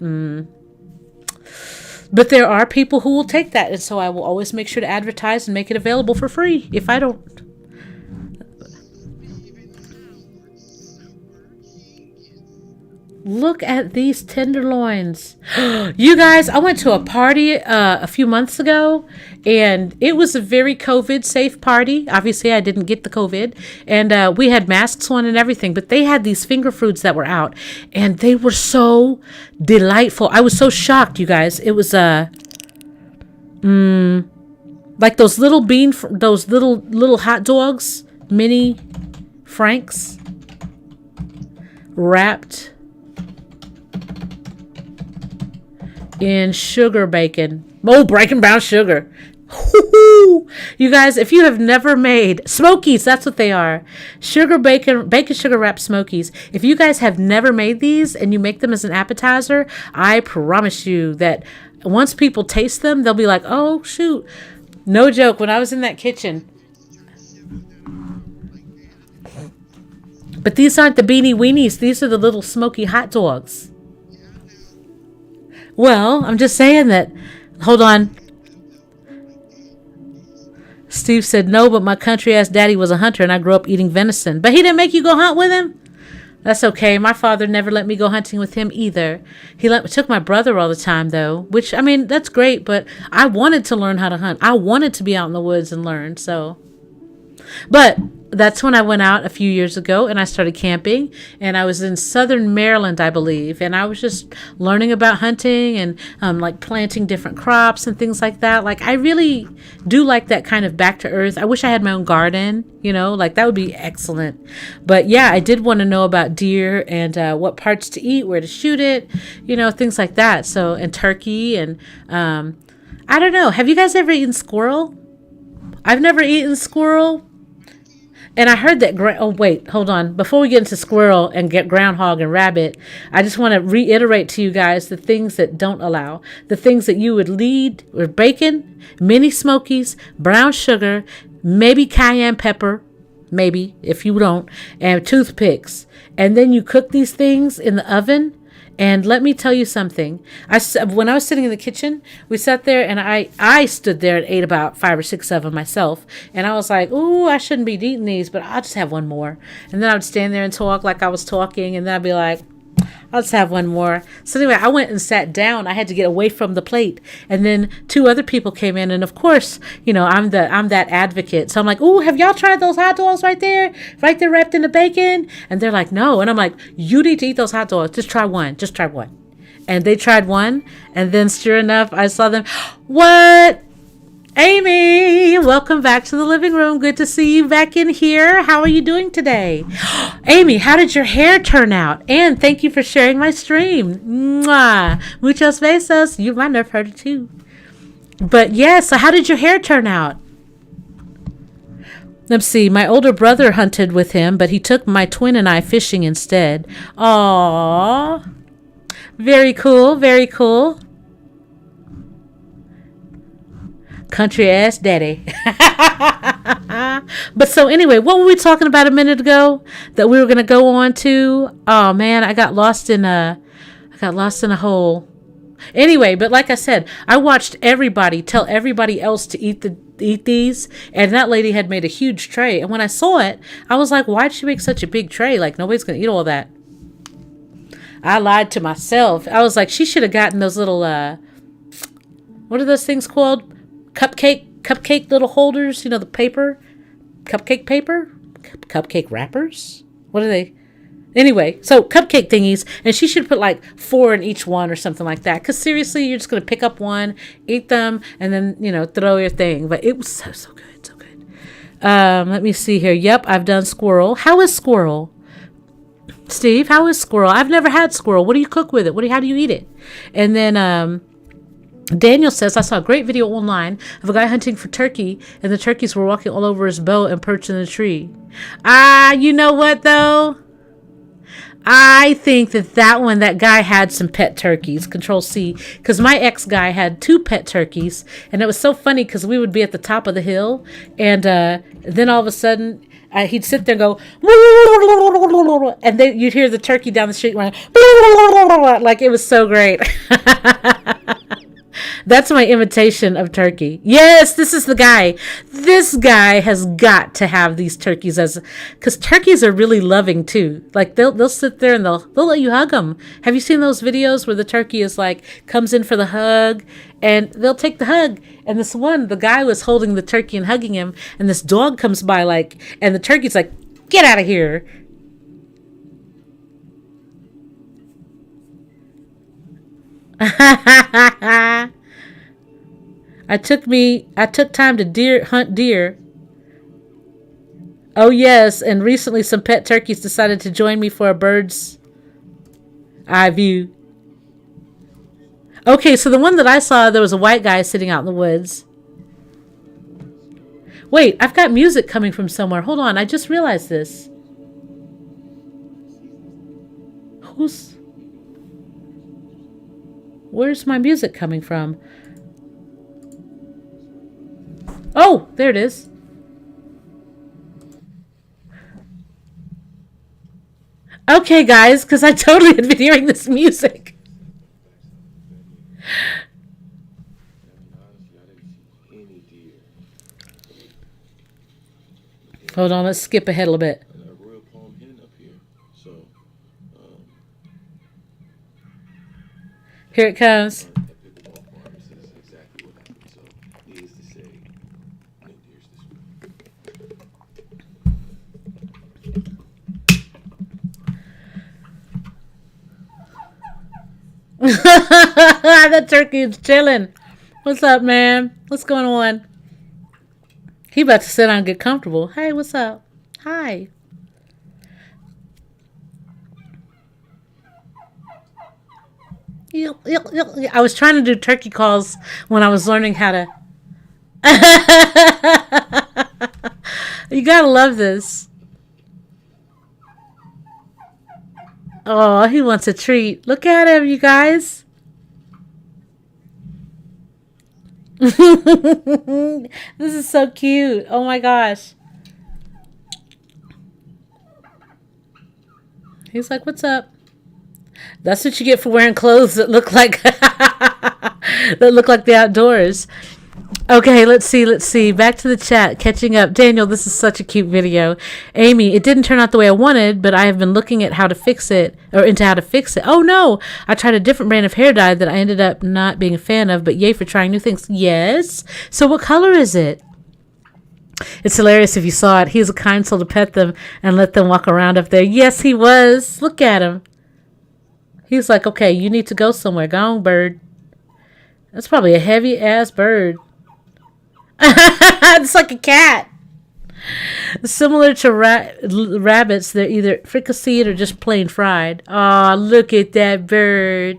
But there are people who will take that. And so I will always make sure to advertise and make it available for free if I don't. Look at these tenderloins. You guys, I went to a party a few months ago, and it was a very COVID safe party. Obviously, I didn't get the COVID, and we had masks on and everything, but they had these finger foods that were out, and they were so delightful. I was so shocked, you guys. It was like those little those little hot dogs, mini Franks, wrapped in sugar bacon. Oh, breaking brown sugar. You guys, if you have never made Smokies, that's what they are. Bacon sugar wrapped Smokies. If you guys have never made these and you make them as an appetizer, I promise you that once people taste them, they'll be like, oh, shoot. No joke. When I was in that kitchen. But these aren't the beanie weenies. These are the little smoky hot dogs. Well, I'm just saying that. Hold on. Steve said, no, but my country-ass daddy was a hunter and I grew up eating venison. But he didn't make you go hunt with him? That's okay. My father never let me go hunting with him either. He took my brother all the time, though, which, I mean, that's great, but I wanted to learn how to hunt. I wanted to be out in the woods and learn, so. But that's when I went out a few years ago and I started camping, and I was in southern Maryland, I believe, and I was just learning about hunting and like planting different crops and things like that. Like, I really do like that kind of back to earth. I wish I had my own garden, you know, like that would be excellent. But yeah, I did want to know about deer and what parts to eat, where to shoot it, you know, things like that. So, and turkey and I don't know. Have you guys ever eaten squirrel? I've never eaten squirrel. And I heard that, oh, wait, hold on. Before we get into squirrel and get groundhog and rabbit, I just want to reiterate to you guys the things that don't allow. The things that you would lead were bacon, mini smokies, brown sugar, maybe cayenne pepper, maybe, if you don't, and toothpicks. And then you cook these things in the oven. And let me tell you something. When I was sitting in the kitchen, we sat there and I stood there and ate about 5 or 6 of them myself. And I was like, ooh, I shouldn't be eating these, but I'll just have one more. And then I would stand there and talk like I was talking. And then I'd be like, I'll just have one more. So anyway, I went and sat down. I had to get away from the plate. And then 2 other people came in. And of course, you know, I'm that advocate. So I'm like, ooh, have y'all tried those hot dogs right there? Right there wrapped in the bacon? And they're like, no. And I'm like, you need to eat those hot dogs. Just try one. Just try one. And they tried one. And then sure enough, I saw them. What? Amy, welcome back to the living room. Good to see you back in here. How are you doing today? Amy, how did your hair turn out? And thank you for sharing my stream. Mwah. Muchos besos. You might have heard it too. But yeah, so how did your hair turn out? Let's see. My older brother hunted with him, but he took my twin and I fishing instead. Aww. Very cool. Very cool. Country ass daddy. But so anyway, what were we talking about a minute ago that we were going to go on to? Oh man, I got lost in a hole. Anyway, but like I said, I watched everybody tell everybody else to eat these, and that lady had made a huge tray. And when I saw it, I was like, why'd she make such a big tray? Like, nobody's going to eat all that. I lied to myself. I was like, she should have gotten those little, what are those things called? Cupcake little holders, you know, the paper, cupcake wrappers. What are they? Anyway, so cupcake thingies, and she should put like 4 in each one or something like that. Because seriously, you're just going to pick up one, eat them, and then, you know, throw your thing. But it was so good, so good. Let me see here. Yep, I've done squirrel. How is squirrel? Steve, how is squirrel? I've never had squirrel. What do you cook with it? How do you eat it? And then, Daniel says, I saw a great video online of a guy hunting for turkey, and the turkeys were walking all over his bow and perched in a tree. You know what, though? I think that guy had some pet turkeys. Control C. Because my ex-guy had 2 pet turkeys, and it was so funny because we would be at the top of the hill, and then all of a sudden, he'd sit there and go, and then you'd hear the turkey down the street running, like it was so great. That's my imitation of turkey. Yes, this is the guy. This guy has got to have these turkeys as, because turkeys are really loving too. Like they'll sit there and they'll let you hug them. Have you seen those videos where the turkey is like comes in for the hug and they'll take the hug? And this one, the guy was holding the turkey and hugging him, and this dog comes by and the turkey's like, get out of here. I took time to hunt deer. Oh yes, and recently some pet turkeys decided to join me for a bird's eye view. Okay, so the one that I saw, there was a white guy sitting out in the woods. Wait, I've got music coming from somewhere. Hold on, I just realized this. Where's my music coming from? Oh, there it is. Okay, guys, because I totally had been hearing this music. Hold on, let's skip ahead a little bit. Here it comes. That turkey is chilling. What's up, man? What's going on? He about to sit down and get comfortable. Hey, what's up? Hi. I was trying to do turkey calls when I was learning how to. You gotta love this. Oh, he wants a treat. Look at him, you guys. This is so cute. Oh my gosh. He's like, what's up? That's what you get for wearing clothes that look like the outdoors. Okay, let's see. Back to the chat, catching up. Daniel, this is such a cute video. Amy, it didn't turn out the way I wanted, but I have been looking at how to fix it. Oh no, I tried a different brand of hair dye that I ended up not being a fan of, but yay for trying new things. Yes. So what color is it? It's hilarious if you saw it. He was a kind soul to pet them and let them walk around up there. Yes, he was. Look at him. He's like, okay, you need to go somewhere. Go on, bird. That's probably a heavy-ass bird. It's like a cat. Similar to rabbits, they're either fricasseed or just plain fried. Oh, look at that bird.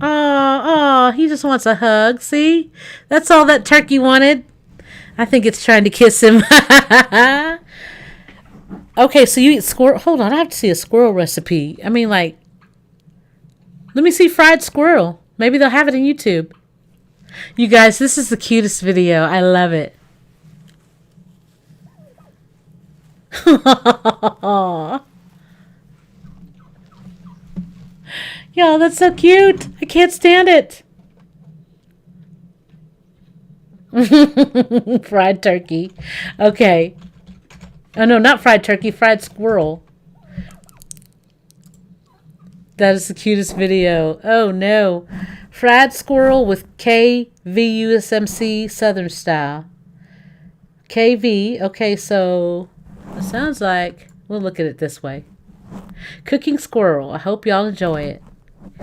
Oh, he just wants a hug. See? That's all that turkey wanted. I think it's trying to kiss him. Okay, so you eat squirrel. Hold on, I have to see a squirrel recipe. I mean, like, let me see fried squirrel. Maybe they'll have it on YouTube. You guys, this is the cutest video. I love it. Yo, that's so cute. I can't stand it. Fried turkey. Okay. Oh, no, not fried turkey. Fried squirrel. That is the cutest video. Oh, no. Fried squirrel with KVUSMC Southern style. KV. Okay, so it sounds like we'll look at it this way. Cooking squirrel. I hope y'all enjoy it.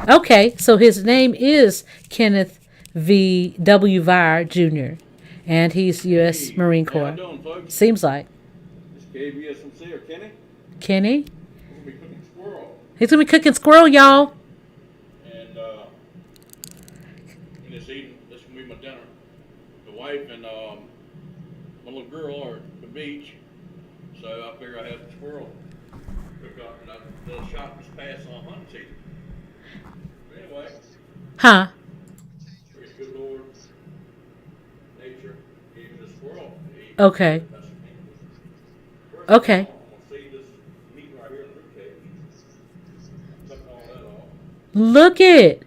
Okay, so his name is Kenneth V. W. Vire Jr., and he's U.S. Marine Corps. Doing, seems like. KVSMC or Kenny? Kenny? We're going to be cooking squirrel. He's going to be cooking squirrel, y'all. And this evening, this is going to be my dinner. The wife and my little girl are at the beach, so I figure I have some squirrel cook up. And the shop was passed on hunting season. But anyway. Huh? Praise good Lord. Nature gave me the squirrel. Okay. Okay. Look it.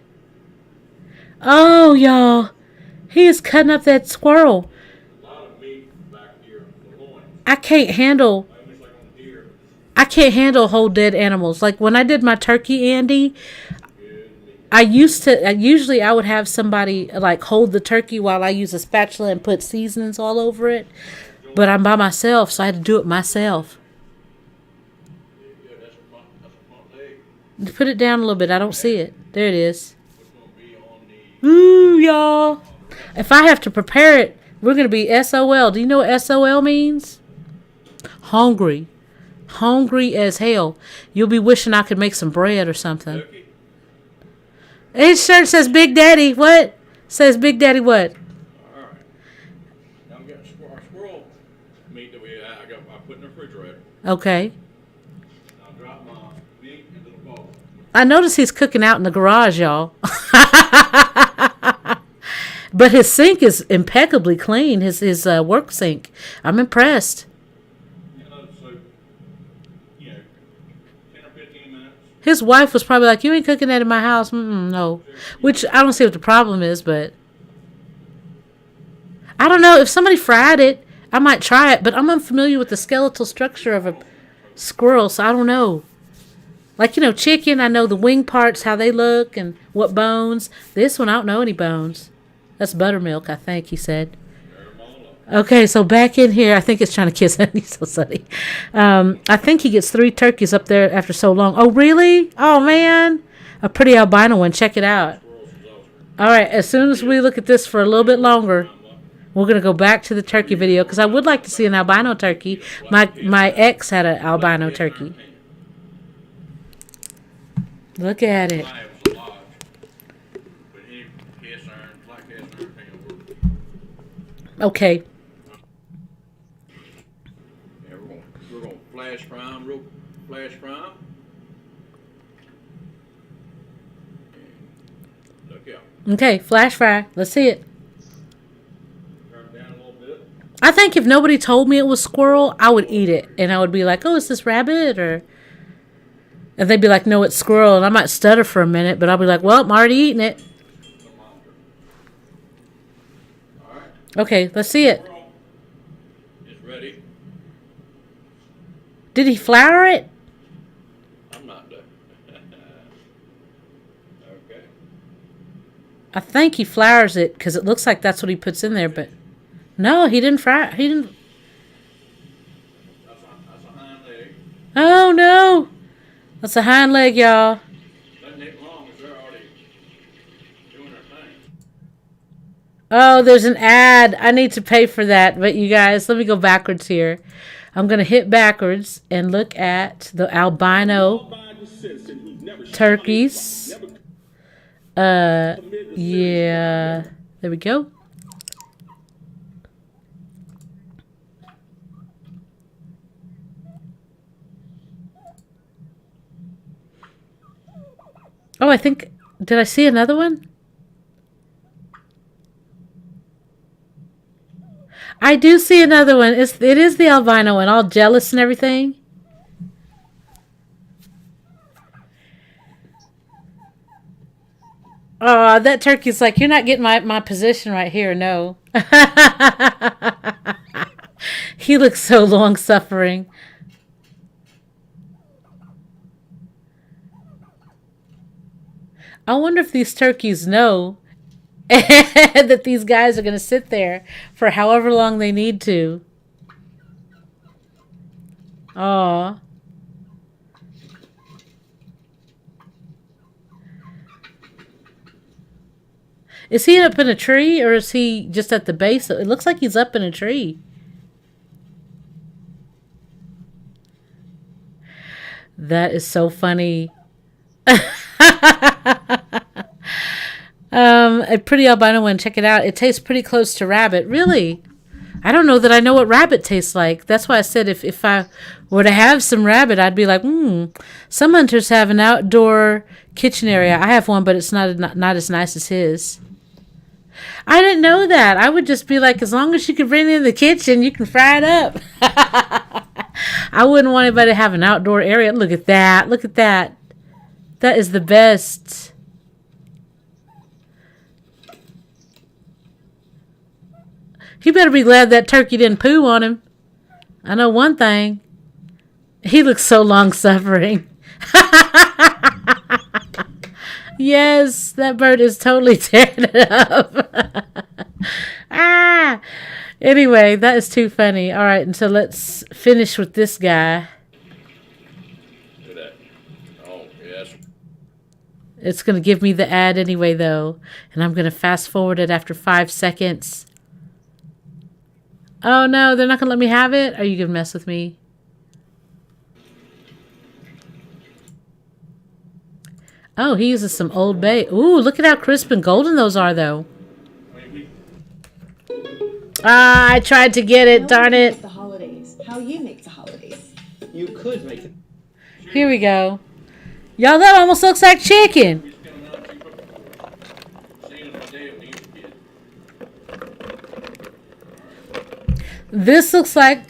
Oh, y'all. He is cutting up that squirrel. A lot of meat back here on the loins. I can't handle Almost like on deer. I can't handle whole dead animals. Like when I did my turkey, Andy, Good meat. usually I would have somebody like hold the turkey while I use a spatula and put seasonings all over it. But I'm by myself, so I had to do it myself. Yeah, that's a front leg. Put it down a little bit. I don't see it. There it is. It's going to be on the Ooh, y'all. If I have to prepare it, we're going to be SOL. Do you know what SOL means? Hungry. Hungry as hell. You'll be wishing I could make some bread or something. turkey. His shirt says Big Daddy. What? Says Big Daddy what? All right. Now we got our squirrel meat that I put in the refrigerator. Okay. I'll drop my meat into the bowl. I notice he's cooking out in the garage, y'all. But his sink is impeccably clean. His work sink. I'm impressed. So, 10 or 15 minutes. His wife was probably like, "You ain't cooking that in my house." No. Which I don't see what the problem is, but I don't know. If somebody fried it, I might try it, but I'm unfamiliar with the skeletal structure of a squirrel, so I don't know. Like, chicken, I know the wing parts, how they look, and what bones. This one, I don't know any bones. That's buttermilk, I think, he said. Okay, so back in here, I think it's trying to kiss him. He's so sunny. I think he gets 3 turkeys up there after so long. Oh, really? Oh, man. A pretty albino one. Check it out. All right, as soon as we look at this for a little bit longer, we're going to go back to the turkey video because I would like to see an albino turkey. My ex had an albino turkey. Look at it. Okay. Yeah, we're gonna flash fry 'em. Look out. Okay, flash fry. Let's see it. Turn it down a little bit. I think if nobody told me it was squirrel, I would eat it. And I would be like, "Oh, is this rabbit?" And they'd be like, "No, it's squirrel." And I might stutter for a minute, but I'll be like, "Well, I'm already eating it." All right. Okay, let's see it. It's ready. Did he flour it? I'm not done. Okay. I think he flours it because it looks like that's what he puts in there. But no, he didn't fry. He didn't. That's a hind leg. Oh no, that's a hind leg, y'all. Doesn't take long as they're already doing their thing. Oh, there's an ad. I need to pay for that. But you guys, let me go backwards here. I'm going to hit backwards and look at the albino turkeys. Yeah. There we go. Oh, I think, did I see another one? I do see another one. It is the albino one, all jealous and everything. Oh, that turkey's like, "You're not getting my position right here, no." He looks so long-suffering. I wonder if these turkeys know that these guys are going to sit there for however long they need to. Aw. Is he up in a tree or is he just at the base? It looks like he's up in a tree. That is so funny. A pretty albino one. Check it out. It tastes pretty close to rabbit. Really? I don't know that I know what rabbit tastes like. That's why I said if I were to have some rabbit, I'd be like, Some hunters have an outdoor kitchen area. I have one, but it's not as nice as his. I didn't know that. I would just be like, as long as you can bring it in the kitchen, you can fry it up. I wouldn't want anybody to have an outdoor area. Look at that. Look at that. That is the best. He better be glad that turkey didn't poo on him. I know one thing. He looks so long-suffering. Yes, that bird is totally tearing it up. Ah! Anyway, that is too funny. All right, and so let's finish with this guy. Look at that. Oh, yes. It's going to give me the ad anyway, though. And I'm going to fast forward it after 5 seconds. Oh, no, they're not going to let me have it? Are you going to mess with me? Oh, he uses some Old Bay. Ooh, look at how crisp and golden those are, though. Ah, I tried to get it, darn it. The holidays. How you make the holidays. You could make it. Here we go. Y'all, that almost looks like chicken. This looks like...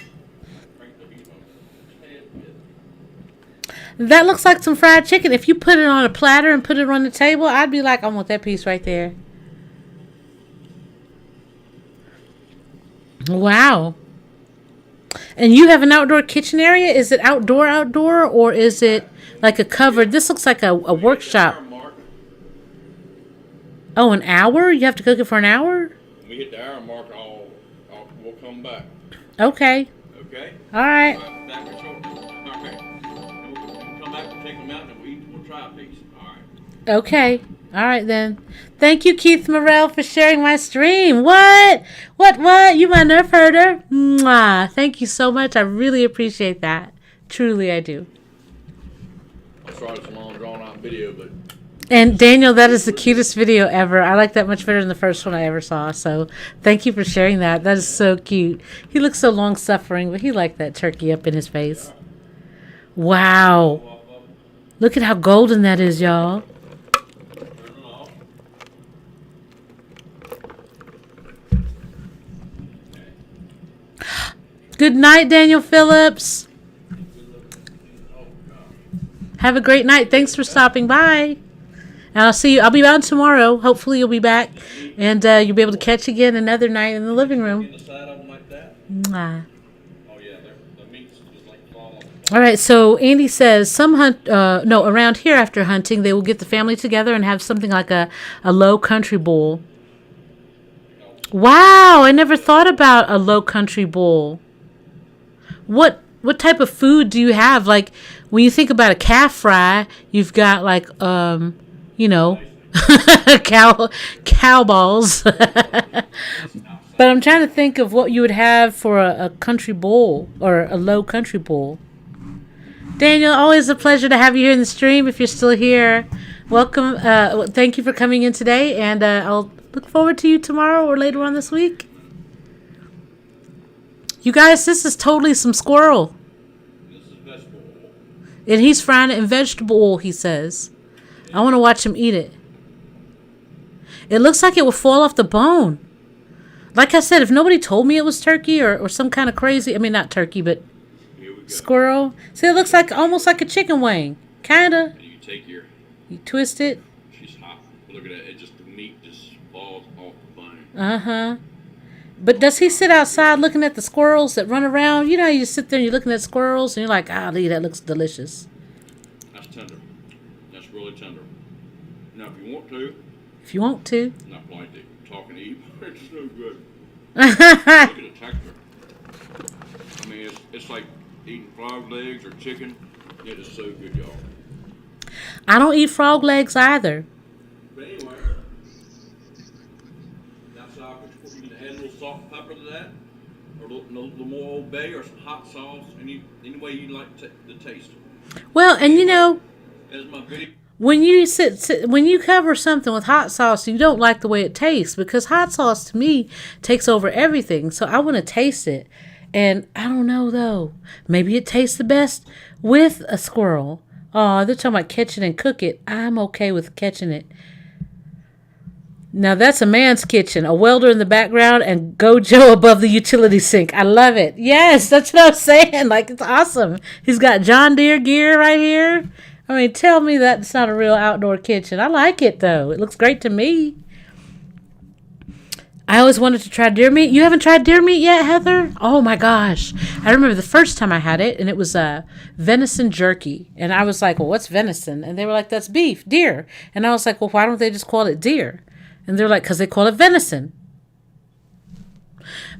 That looks like some fried chicken. If you put it on a platter and put it on the table, I'd be like, I want that piece right there. Wow. And you have an outdoor kitchen area? Is it outdoor, or is it like a covered? This looks like a workshop. Oh, an hour? You have to cook it for an hour? When we hit the hour mark, we'll come back. Okay. Okay? All right. Back with short. Okay. And we'll come back and take them out and we'll try a piece. All right. Okay. All right, then. Thank you, Keith Morrell, for sharing my stream. What? You my nerf herder? Mwah. Thank you so much. I really appreciate that. Truly, I do. I'm sorry it's a long, drawn-out video, but... And Daniel, that is the cutest video ever. I like that much better than the first one I ever saw. So thank you for sharing that. That is so cute. He looks so long-suffering, but he liked that turkey up in his face. Wow. Look at how golden that is, y'all. Good night, Daniel Phillips. Have a great night. Thanks for stopping by. And I'll see you. I'll be on tomorrow. Hopefully you'll be back. And you'll be able to catch again another night in the living room. Mwah. All right, so Andy says around here after hunting, they will get the family together and have something like a low country bowl. Wow, I never thought about a low country bowl. What type of food do you have? Like when you think about a calf fry, you've got like cow balls. But I'm trying to think of what you would have for a country bowl or a low country bowl. Daniel, always a pleasure to have you here in the stream. If you're still here, welcome. Thank you for coming in today, and I'll look forward to you tomorrow or later on this week. You guys, this is totally some squirrel. This is vegetable oil. And he's frying it in vegetable oil, he says. I want to watch him eat it. It looks like it will fall off the bone. Like I said, if nobody told me it was turkey or some kind of crazy, I mean, not turkey, but squirrel. See, it looks like almost like a chicken wing. Kind of. And you take you twist it. She's hot. Look at that. The meat just falls off the bone. Uh-huh. But does he sit outside looking at the squirrels that run around? You know how you just sit there and you're looking at squirrels and you're like, golly, that looks delicious. That's tender. That's really tender. Now, if you want to. If you want to. Not blind to. Talking to you. It's so good. Look at the texture. I mean, it's like eating frog legs or chicken. It is so good, y'all. I don't eat frog legs either. But anyway, that's how you can add a little salt and pepper to that, or a little more Old Bay, or some hot sauce, any way you like the taste. Well, and you know, As my video. when you cover something with hot sauce, you don't like the way it tastes because hot sauce to me takes over everything. So I want to taste it, and I don't know though. Maybe it tastes the best with a squirrel. Oh, they're talking about catch it and cook it. I'm okay with catching it. Now that's a man's kitchen. A welder in the background and Gojo above the utility sink. I love it. Yes, that's what I'm saying. Like, it's awesome. He's got John Deere gear right here. I mean, tell me that's not a real outdoor kitchen. I like it, though. It looks great to me. I always wanted to try deer meat. You haven't tried deer meat yet, Heather? Oh my gosh. I remember the first time I had it, and it was venison jerky. And I was like, well, what's venison? And they were like, that's beef, deer. And I was like, well, why don't they just call it deer? And they're like, because they call it venison.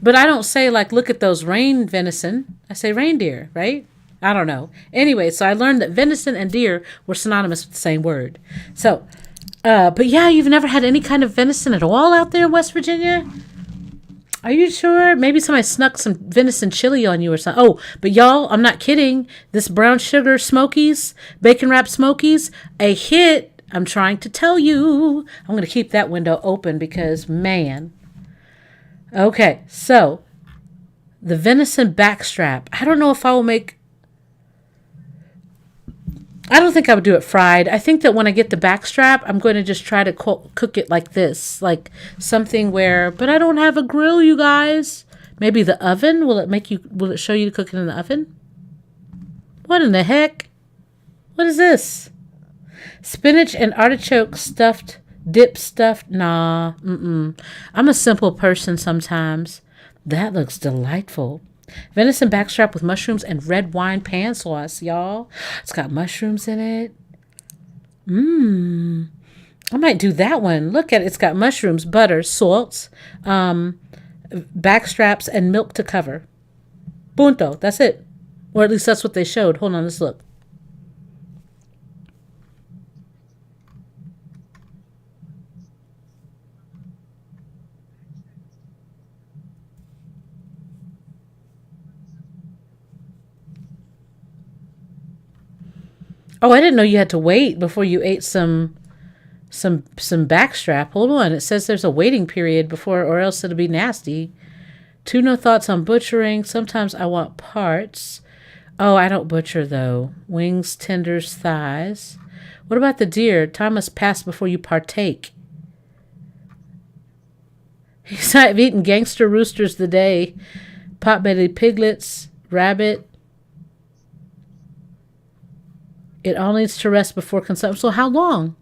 But I don't say, like, look at those rain venison. I say reindeer, right? I don't know. Anyway, so I learned that venison and deer were synonymous with the same word. So, but yeah, you've never had any kind of venison at all out there in West Virginia? Are you sure? Maybe somebody snuck some venison chili on you or something. Oh, but y'all, I'm not kidding. This brown sugar Smokies, bacon wrapped Smokies, a hit. I'm trying to tell you. I'm going to keep that window open because, man. Okay, so the venison backstrap. I don't know if I will make... I don't think I would do it fried. I think that when I get the backstrap, I'm going to just try to cook it like this. Like something where... But I don't have a grill, you guys. Maybe the oven? Will it show you to cook it in the oven? What in the heck? What is this? Spinach and artichoke stuffed... Dip stuffed? Nah. I'm a simple person sometimes. That looks delightful. Venison backstrap with mushrooms and red wine pan sauce, y'all. It's got mushrooms in it. I might do that one. Look at it. It's got mushrooms, butter, salt, backstraps, and milk to cover. Punto. That's it. Or at least that's what they showed. Hold on, let's look. Oh, I didn't know you had to wait before you ate some backstrap. Hold on. It says there's a waiting period before, or else it'll be nasty. No thoughts on butchering. Sometimes I want parts. Oh, I don't butcher, though. Wings, tenders, thighs. What about the deer? Time must pass before you partake. I've eaten gangster roosters the day. Pot-bellied piglets, rabbit. It all needs to rest before consumption. So how long?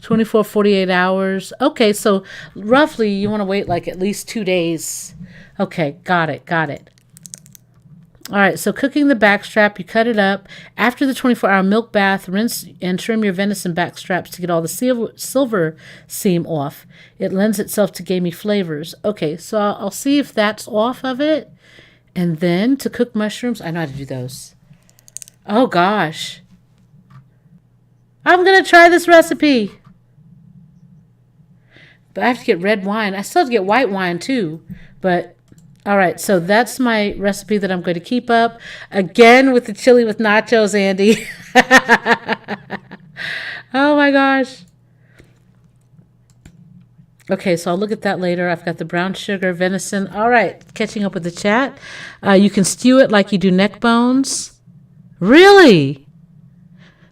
24, 48 hours. Okay, so roughly you want to wait like at least 2 days. Okay, got it. All right, so cooking the backstrap, you cut it up. After the 24-hour milk bath, rinse and trim your venison backstraps to get all the silver seam off. It lends itself to gamey flavors. Okay, so I'll see if that's off of it. And then to cook mushrooms, I know how to do those. Oh, gosh. I'm going to try this recipe. But I have to get red wine. I still have to get white wine, too. But, all right. So that's my recipe that I'm going to keep up. Again with the chili with nachos, Andy. Oh, my gosh. Okay, so I'll look at that later. I've got the brown sugar, venison. All right. Catching up with the chat. You can stew it like you do neck bones. Really?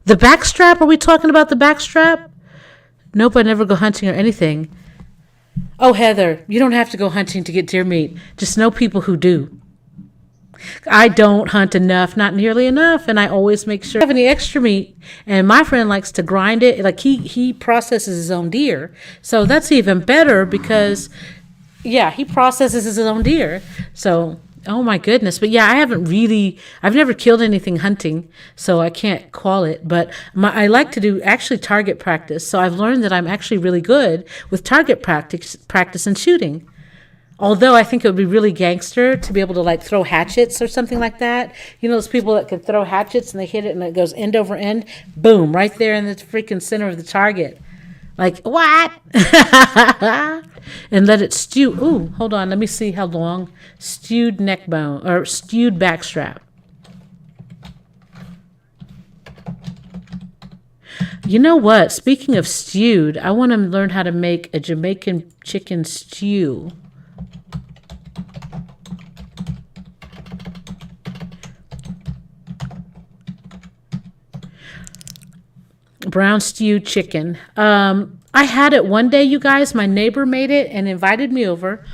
The backstrap? Are we talking about the backstrap? Nope, I never go hunting or anything. Oh, Heather, you don't have to go hunting to get deer meat. Just know people who do. I don't hunt enough, not nearly enough, and I always make sure I have any extra meat. And my friend likes to grind it. Like he processes his own deer. So that's even better because, yeah, he processes his own deer. So... Oh my goodness. But yeah, I've never killed anything hunting, so I can't call it. But I like to do actually target practice. So I've learned that I'm actually really good with target practice and shooting. Although I think it would be really gangster to be able to like throw hatchets or something like that. You know, those people that can throw hatchets and they hit it and it goes end over end. Boom, right there in the freaking center of the target. Like, what? And let it stew. Ooh, hold on. Let me see how long. Stewed neck bone or stewed backstrap. You know what? Speaking of stewed, I want to learn how to make a Jamaican chicken stew. Brown stewed chicken. I had it one day, you guys. My neighbor made it and invited me over.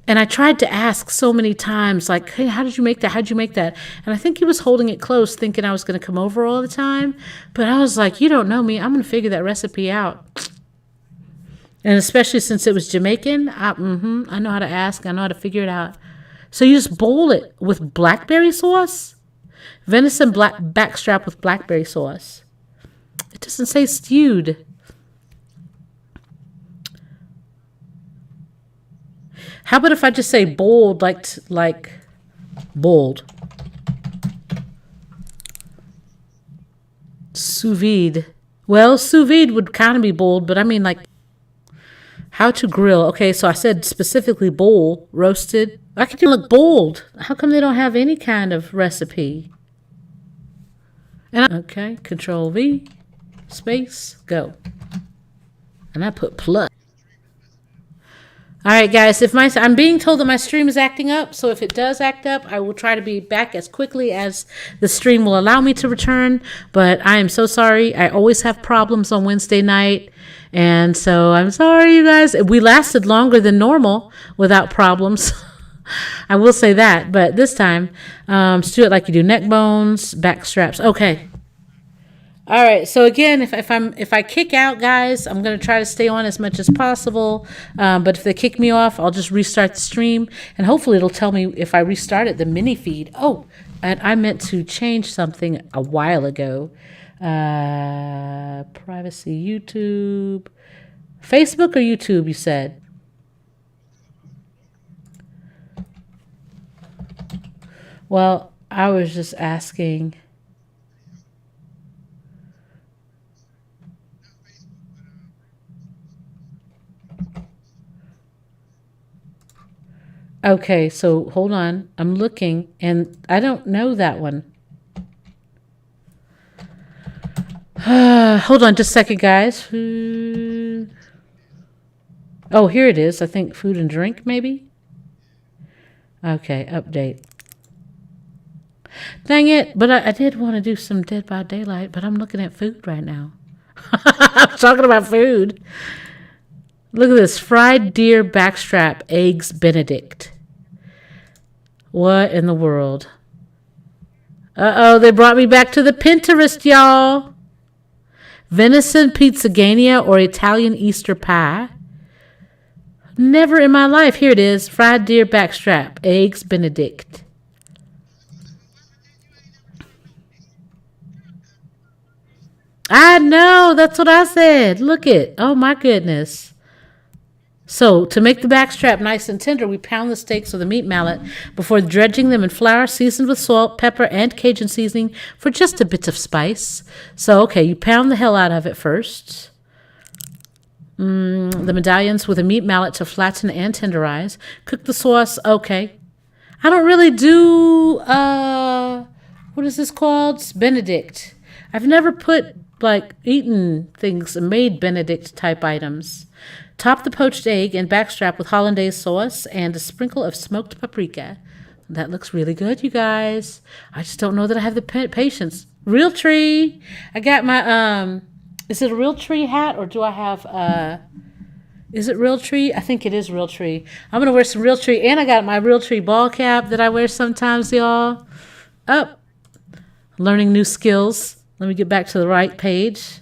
And I tried to ask so many times, like, hey, how did you make that? How'd you make that? And I think he was holding it close, thinking I was going to come over all the time. But I was like, you don't know me. I'm going to figure that recipe out. And especially since it was Jamaican, I know how to ask. I know how to figure it out. So you just boil it with blackberry sauce? Venison backstrap with blackberry sauce. It doesn't say stewed. How about if I just say boiled, like boiled? Sous vide. Well, sous vide would kind of be boiled, but I mean like how to grill. Okay, so I said specifically boil, roasted. I could do like boiled. How come they don't have any kind of recipe? And okay, Control V, space, go. And I put plus. All right, guys, I'm being told that my stream is acting up, so if it does act up, I will try to be back as quickly as the stream will allow me to return, but I am so sorry. I always have problems on Wednesday night, and so I'm sorry, you guys. We lasted longer than normal without problems. I will say that, but this time, stew it like you do neck bones, back straps. Okay. All right, so again, if I kick out, guys, I'm gonna try to stay on as much as possible. But if they kick me off, I'll just restart the stream, and hopefully it'll tell me if I restarted the mini feed. Oh, and I meant to change something a while ago. Privacy, YouTube, Facebook or YouTube? You said. Well, I was just asking. Okay, so hold on. I'm looking, and I don't know that one. Hold on just a second, guys. Food. Oh, here it is. I think food and drink, maybe? Okay, update. Dang it, but I did want to do some Dead by Daylight, but I'm looking at food right now. I'm talking about food. Look at this. Fried deer backstrap, eggs Benedict. What in the world? Uh-oh, they brought me back to the Pinterest, y'all. Venison pizzagania or Italian Easter pie. Never in my life. Here it is. Fried deer backstrap, eggs Benedict. I know. That's what I said. Look it. Oh, my goodness. So, to make the backstrap nice and tender, we pound the steaks with a meat mallet before dredging them in flour seasoned with salt, pepper, and Cajun seasoning for just a bit of spice. So, okay, you pound the hell out of it first. The medallions with a meat mallet to flatten and tenderize. Cook the sauce. Okay. I don't really do, what is this called? Benedict. I've never eaten things, made Benedict type items. Top the poached egg and backstrap with hollandaise sauce and a sprinkle of smoked paprika. That looks really good, you guys. I just don't know that I have the patience. Real tree. I got my, is it a real tree hat or do I have, is it real tree? I think it is real tree. I'm going to wear some real tree. And I got my real tree ball cap that I wear sometimes, y'all. Up. Learning new skills. Let me get back to the right page.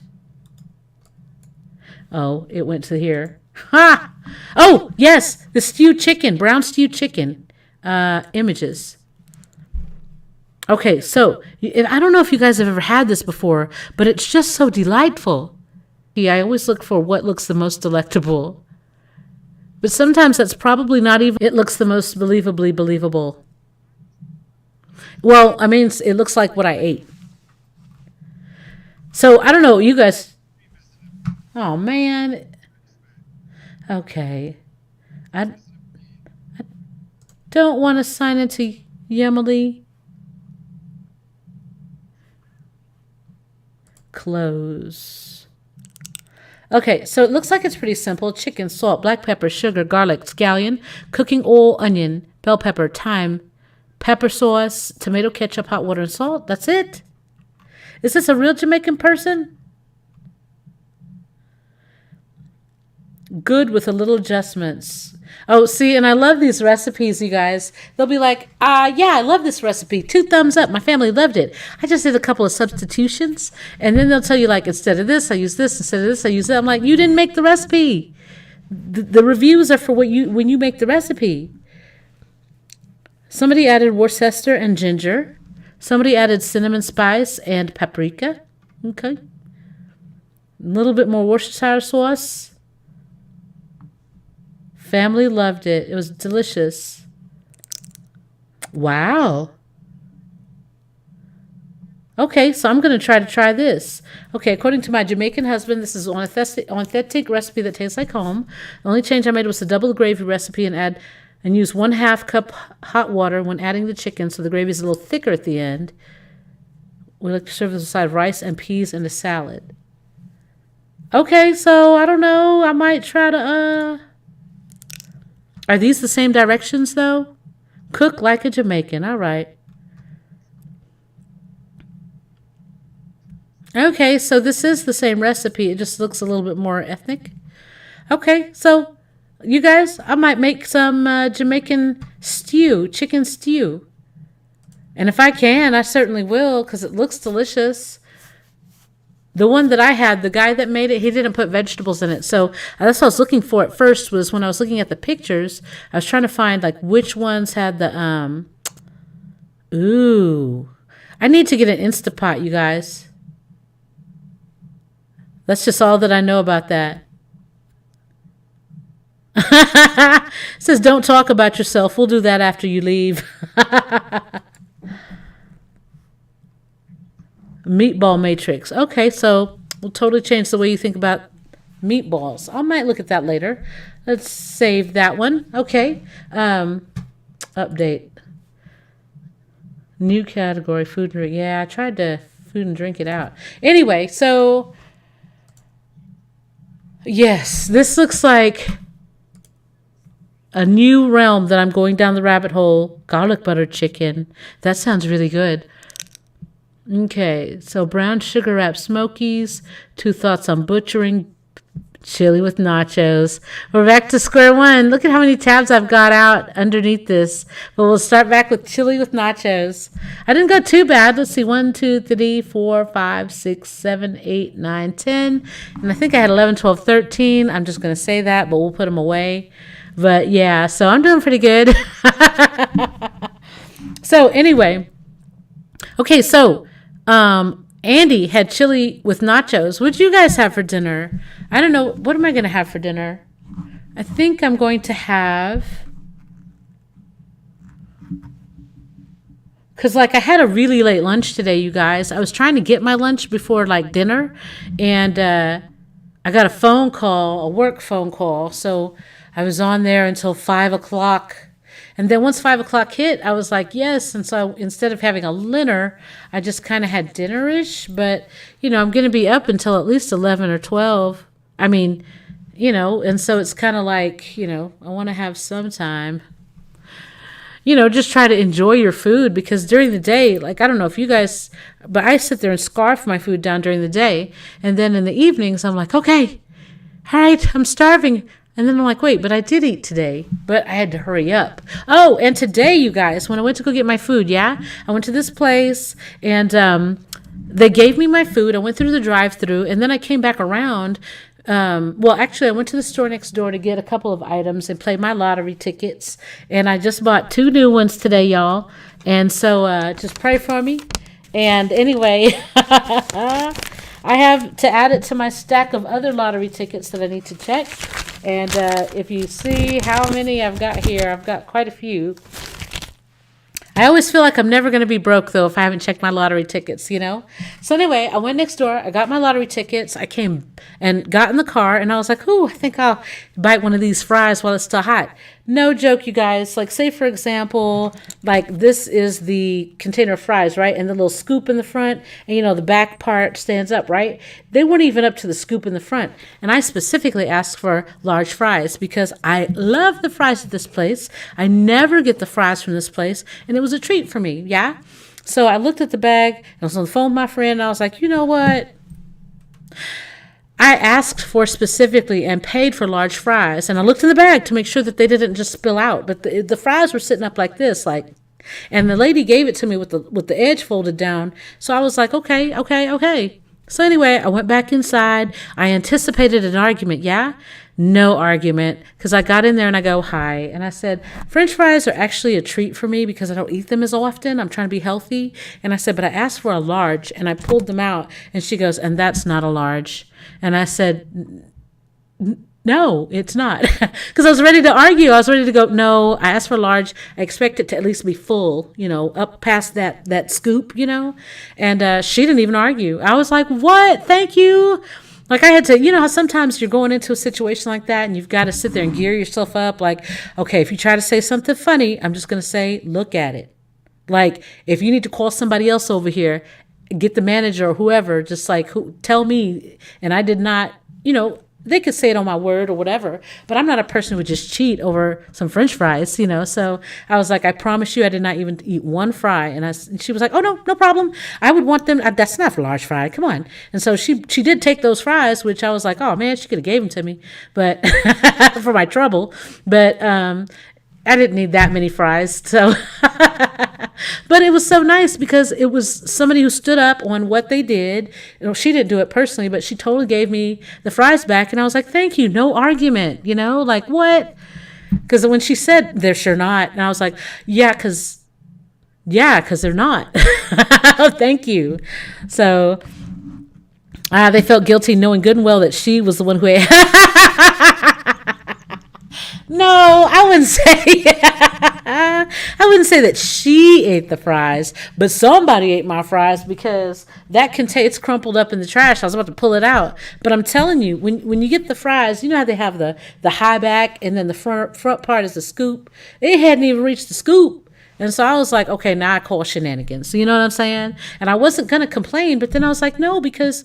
Oh, it went to here. Ha! Oh, yes, the stewed chicken, brown stewed chicken images. Okay, so I don't know if you guys have ever had this before, but it's just so delightful. Yeah, I always look for what looks the most delectable. But sometimes that's probably not even, it looks the most believably believable. Well, I mean, it looks like what I ate. So, I don't know, you guys. Oh, man. Okay. I don't want to sign into Yemily. Close. Okay, so it looks like it's pretty simple. Chicken, salt, black pepper, sugar, garlic, scallion, cooking oil, onion, bell pepper, thyme, pepper sauce, tomato ketchup, hot water, and salt. That's it. Is this a real Jamaican person? Good with a little adjustments. Oh, see, and I love these recipes, you guys. They'll be like, yeah, I love this recipe. 2 thumbs up. My family loved it. I just did a couple of substitutions. And then they'll tell you, like, instead of this, I use this. Instead of this, I use that. I'm like, you didn't make the recipe. The reviews are for when you make the recipe. Somebody added Worcester and ginger. Somebody added cinnamon spice and paprika. Okay. A little bit more Worcestershire sauce. Family loved it. It was delicious. Wow. Okay, so I'm going to try this. Okay, according to my Jamaican husband, this is an authentic recipe that tastes like home. The only change I made was to double the gravy recipe and use 1/2 cup hot water when adding the chicken, so the gravy is a little thicker at the end. We like to serve this aside rice and peas in a salad. Okay, so I don't know. I might try to. Are these the same directions though? Cook like a Jamaican. All right. Okay, so this is the same recipe. It just looks a little bit more ethnic. Okay, so you guys, I might make some Jamaican stew, chicken stew. And if I can, I certainly will because it looks delicious. The one that I had, the guy that made it, he didn't put vegetables in it. So that's what I was looking for at first was when I was looking at the pictures, I was trying to find like which ones had the, ooh. I need to get an Instapot, you guys. That's just all that I know about that. It says, don't talk about yourself. We'll do that after you leave. Meatball matrix. Okay, so we'll totally change the way you think about meatballs. I might look at that later. Let's save that one. Okay. Update. New category, food and drink. Yeah, I tried to food and drink it out. Anyway, so yes, this looks like a new realm that I'm going down the rabbit hole. Garlic butter chicken. That sounds really good. Okay, so brown sugar wrapped smokies. 2 thoughts on butchering. Chili with nachos. We're back to square one. Look at how many tabs I've got out underneath this. But we'll start back with chili with nachos. I didn't go too bad. Let's see. 1, 2, 3, 4, 5, 6, 7, 8, 9, 10. And I think I had 11, 12, 13. I'm just going to say that, but we'll put them away. But yeah, so I'm doing pretty good. So anyway. Okay, so Andy had chili with nachos. What'd you guys have for dinner? I don't know. What am I going to have for dinner? I think I'm going to have... Because, like, I had a really late lunch today, you guys. I was trying to get my lunch before, like, dinner. And I got a phone call, a work phone call. So I was on there until 5 o'clock. And then once 5 o'clock hit, I was like, yes. And so instead of having a dinner, I just kind of had dinner-ish. But, you know, I'm going to be up until at least 11 or 12. I mean, you know, and so it's kind of like, you know, I want to have some time. You know, just try to enjoy your food because during the day, like, I don't know if you guys, but I sit there and scarf my food down during the day. And then in the evenings, I'm like, okay, all right, I'm starving. And then I'm like, wait, but I did eat today, but I had to hurry up. Oh, and today, you guys, when I went to go get my food, I went to this place and they gave me my food. I went through the drive-thru and then I came back around. Well, actually, I went to the store next door to get a couple of items and play my lottery tickets. And I just bought 2 new ones today, y'all. And so just pray for me. And anyway, I have to add it to my stack of other lottery tickets that I need to check. And if you see how many I've got here, I've got quite a few. I always feel like I'm never going to be broke, though, if I haven't checked my lottery tickets, you know? So anyway, I went next door. I got my lottery tickets. I came and got in the car, and I was like, ooh, I think I'll bite one of these fries while it's still hot. No joke, you guys. Like, say, for example, like this is the container of fries, right? And the little scoop in the front, and, you know, the back part stands up, right? They weren't even up to the scoop in the front. And I specifically asked for large fries because I love the fries at this place. I never get the fries from this place, and it was a treat for me, yeah? So I looked at the bag, and I was on the phone with my friend, and I was like, you know what? I asked for specifically and paid for large fries, and I looked in the bag to make sure that they didn't just spill out. But the fries were sitting up like this, like, and the lady gave it to me with the edge folded down. So I was like, okay. So anyway, I went back inside. I anticipated an argument, yeah? No argument. Because I got in there and I go, hi. And I said, French fries are actually a treat for me because I don't eat them as often. I'm trying to be healthy. And I said, but I asked for a large and I pulled them out. And she goes, and that's not a large. And I said, no, it's not. Because I was ready to argue. I was ready to go, no, I asked for a large. I expect it to at least be full, up past that scoop, And she didn't even argue. I was like, what? Thank you. Like I had to, how sometimes you're going into a situation like that and you've got to sit there and gear yourself up. Like, okay, if you try to say something funny, I'm just going to say, look at it. Like if you need to call somebody else over here, get the manager or whoever, just like tell me. And I did not, they could say it on my word or whatever, but I'm not a person who would just cheat over some French fries, So I was like, I promise you, I did not even eat one fry. And she was like, oh, no problem. I would want them. That's not a large fry. Come on. And so she did take those fries, which I was like, oh man, she could have gave them to me, but for my trouble. But I didn't need that many fries. So, but it was so nice because it was somebody who stood up on what they did. She didn't do it personally, but she totally gave me the fries back. And I was like, thank you. No argument, like what? Because when she said they're sure not. And I was like, yeah, because they're not. Thank you. So they felt guilty knowing good and well that she was the one who ate. No, I wouldn't say that she ate the fries, but somebody ate my fries because it's crumpled up in the trash. I was about to pull it out, but I'm telling you, when you get the fries, you know how they have the high back and then the front part is the scoop. It hadn't even reached the scoop. And so I was like, okay, now I call shenanigans. So you know what I'm saying? And I wasn't going to complain, but then I was like, no, because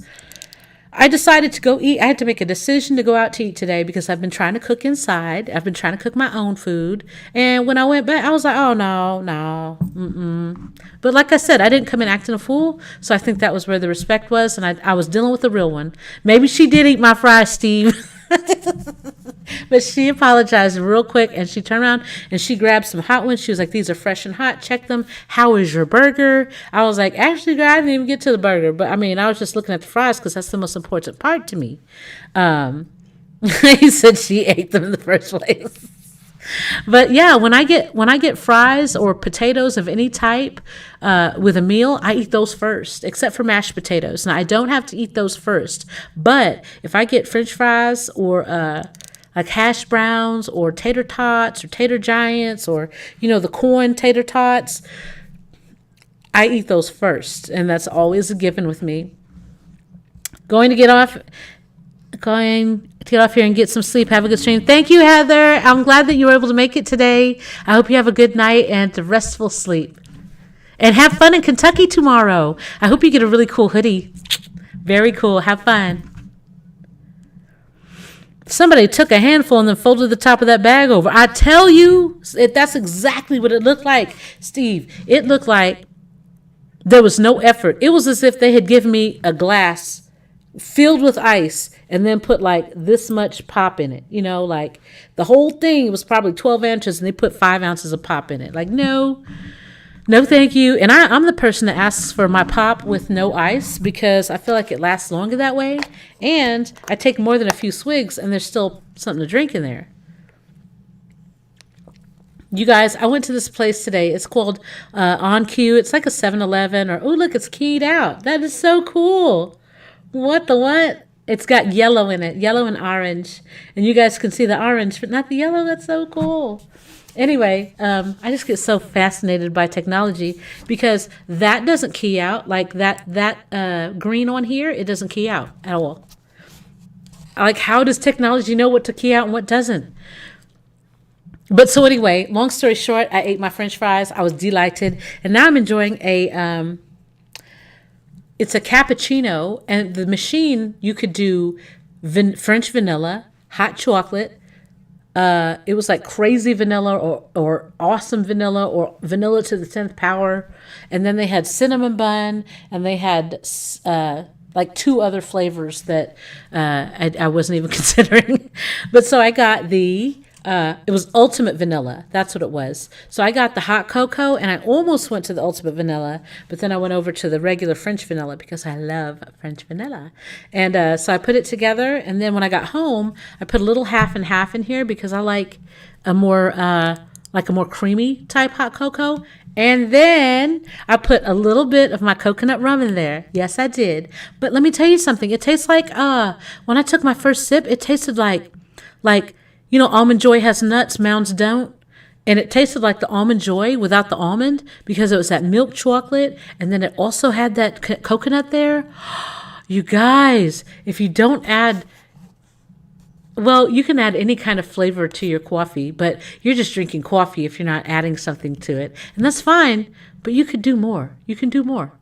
I decided to go eat. I had to make a decision to go out to eat today because I've been trying to cook inside. I've been trying to cook my own food. And when I went back, I was like, oh, no. But like I said, I didn't come in acting a fool. So I think that was where the respect was. And I was dealing with the real one. Maybe she did eat my fries, Steve. But she apologized real quick and she turned around and she grabbed some hot ones. She was like, these are fresh and hot. Check them. How is your burger? I was like, actually, girl, I didn't even get to the burger. But I was just looking at the fries because that's the most important part to me. He said she ate them in the first place. But yeah, when I get fries or potatoes of any type with a meal, I eat those first, except for mashed potatoes. Now I don't have to eat those first, but if I get French fries or like hash browns or tater tots or tater giants or the corn tater tots, I eat those first, and that's always a given with me. Going to get off here and get some sleep. Have a good stream. Thank you, Heather. I'm glad that you were able to make it today. I hope you have a good night and a restful sleep. And have fun in Kentucky tomorrow. I hope you get a really cool hoodie. Very cool. Have fun. Somebody took a handful and then folded the top of that bag over. I tell you, that's exactly what it looked like, Steve. It looked like there was no effort. It was as if they had given me a glass filled with ice and then put like this much pop in it. Like the whole thing was probably 12 ounces and they put 5 ounces of pop in it. Like, no, thank you. And I'm the person that asks for my pop with no ice because I feel like it lasts longer that way. And I take more than a few swigs and there's still something to drink in there. You guys, I went to this place today. It's called On Cue. It's like a 7-Eleven or, oh, look, it's keyed out. That is so cool. What the what? It's got yellow in it, yellow and orange. And you guys can see the orange, but not the yellow. That's so cool. Anyway, I just get so fascinated by technology because that doesn't key out. Like that green on here, it doesn't key out at all. Like, how does technology know what to key out and what doesn't? But so anyway, long story short, I ate my French fries. I was delighted. And now I'm enjoying it's a cappuccino, and the machine, you could do French vanilla, hot chocolate. It was like crazy vanilla or awesome vanilla or vanilla to the 10th power. And then they had cinnamon bun, and they had like 2 other flavors that I wasn't even considering. But so I got the It was ultimate vanilla. That's what it was. So I got the hot cocoa and I almost went to the ultimate vanilla, but then I went over to the regular French vanilla because I love French vanilla. And so I put it together. And then when I got home, I put a little half and half in here because I like a more creamy type hot cocoa. And then I put a little bit of my coconut rum in there. Yes, I did. But let me tell you something. It tastes like, when I took my first sip, it tasted like, Almond Joy has nuts, Mounds don't. And it tasted like the Almond Joy without the almond because it was that milk chocolate. And then it also had that coconut there. You guys, if you don't add, well, you can add any kind of flavor to your coffee, but you're just drinking coffee if you're not adding something to it. And that's fine, but you could do more. You can do more.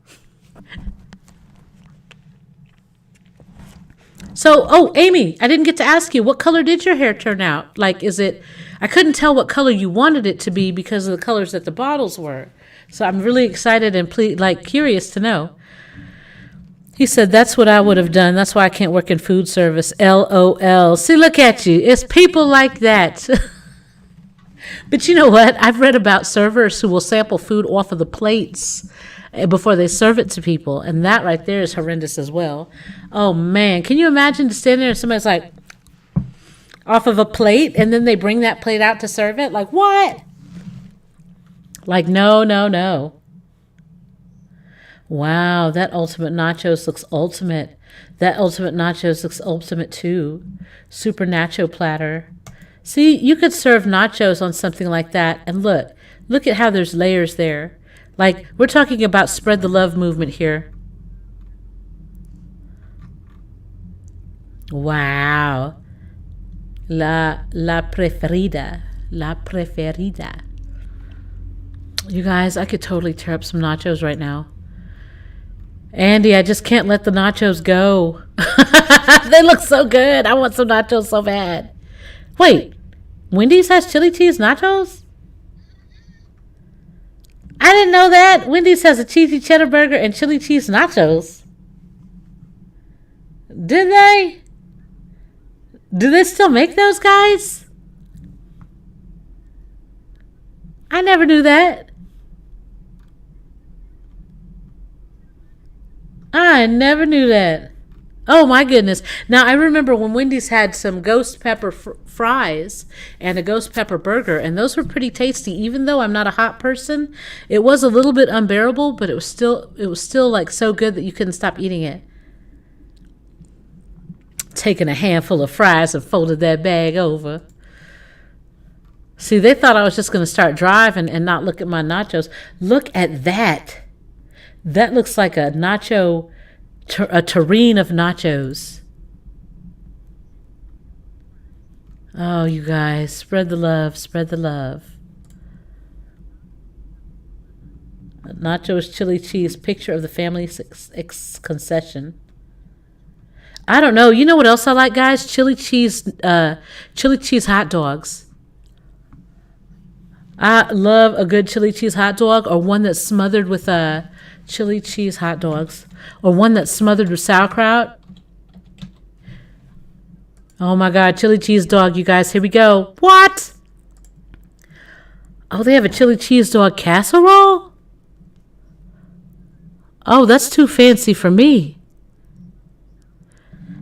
So, Amy, I didn't get to ask you, what color did your hair turn out? Like, I couldn't tell what color you wanted it to be because of the colors that the bottles were. So I'm really excited and curious to know. He said, that's what I would have done. That's why I can't work in food service. LOL. See, look at you. It's people like that. But you know what? I've read about servers who will sample food off of the plates before they serve it to people. And that right there is horrendous as well. Oh, man. Can you imagine to stand there and somebody's like, off of a plate, and then they bring that plate out to serve it? Like, what? Like, no, no, no. Wow, that ultimate nachos looks ultimate. That ultimate nachos looks ultimate too. Super nacho platter. See, you could serve nachos on something like that. And look at how there's layers there. Like, we're talking about spread the love movement here. Wow. La preferida. La preferida. You guys, I could totally tear up some nachos right now. Andy, I just can't let the nachos go. They look so good. I want some nachos so bad. Wait, Wendy's has chili cheese nachos? I didn't know that. Wendy's has a cheesy cheddar burger and chili cheese nachos. Did they? Do they still make those, guys? I never knew that. I never knew that. Oh my goodness. Now I remember when Wendy's had some ghost pepper fries and a ghost pepper burger, and those were pretty tasty. Even though I'm not a hot person, it was a little bit unbearable, but it was still like so good that you couldn't stop eating it. Taking a handful of fries and folded that bag over. See, they thought I was just going to start driving and not look at my nachos. Look at that. That looks like a terrine of nachos. Oh, you guys, spread the love, spread the love. Nachos, chili cheese, picture of the family concession. I don't know. You know what else I like, guys? Chili cheese hot dogs. I love a good chili cheese hot dog, or one that's smothered with chili cheese hot dogs, or one that's smothered with sauerkraut. Oh my God, chili cheese dog, you guys. Here we go. What? Oh, they have a chili cheese dog casserole? Oh, that's too fancy for me.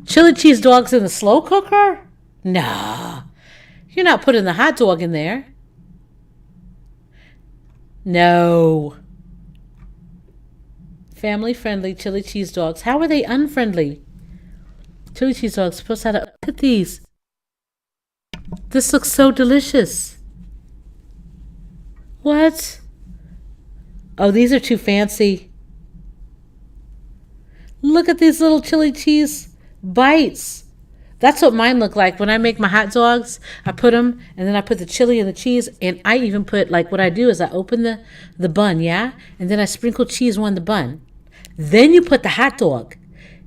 Chili cheese dogs in the slow cooker? No. You're not putting the hot dog in there. No. Family friendly chili cheese dogs. How are they unfriendly? Chili cheese dogs supposed to have look at these. This looks so delicious. What? Oh, these are too fancy. Look at these little chili cheese bites. That's what mine look like. When I make my hot dogs, I put them, and then I put the chili and the cheese, and I even put, like, what I do is I open the bun, yeah? And then I sprinkle cheese on the bun. Then you put the hot dog.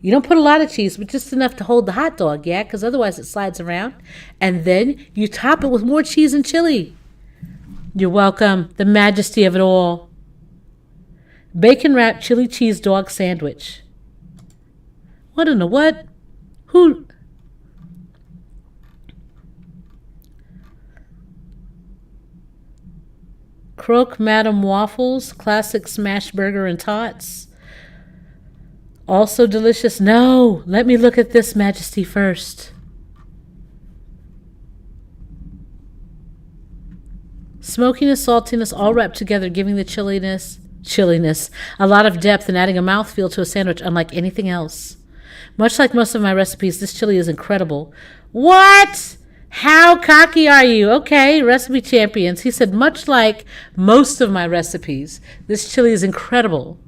You don't put a lot of cheese, but just enough to hold the hot dog, yeah? Because otherwise it slides around. And then you top it with more cheese and chili. You're welcome. The majesty of it all. Bacon wrapped chili cheese dog sandwich. What in the what? Who? Croque Madam Waffles, classic smash burger and tots. Also delicious. No, let me look at this, Majesty, first. Smokiness, saltiness, all wrapped together, giving the chilliness a lot of depth and adding a mouthfeel to a sandwich unlike anything else. Much like most of my recipes, this chili is incredible. What? How cocky are you? Okay, recipe champions. He said, much like most of my recipes, this chili is incredible.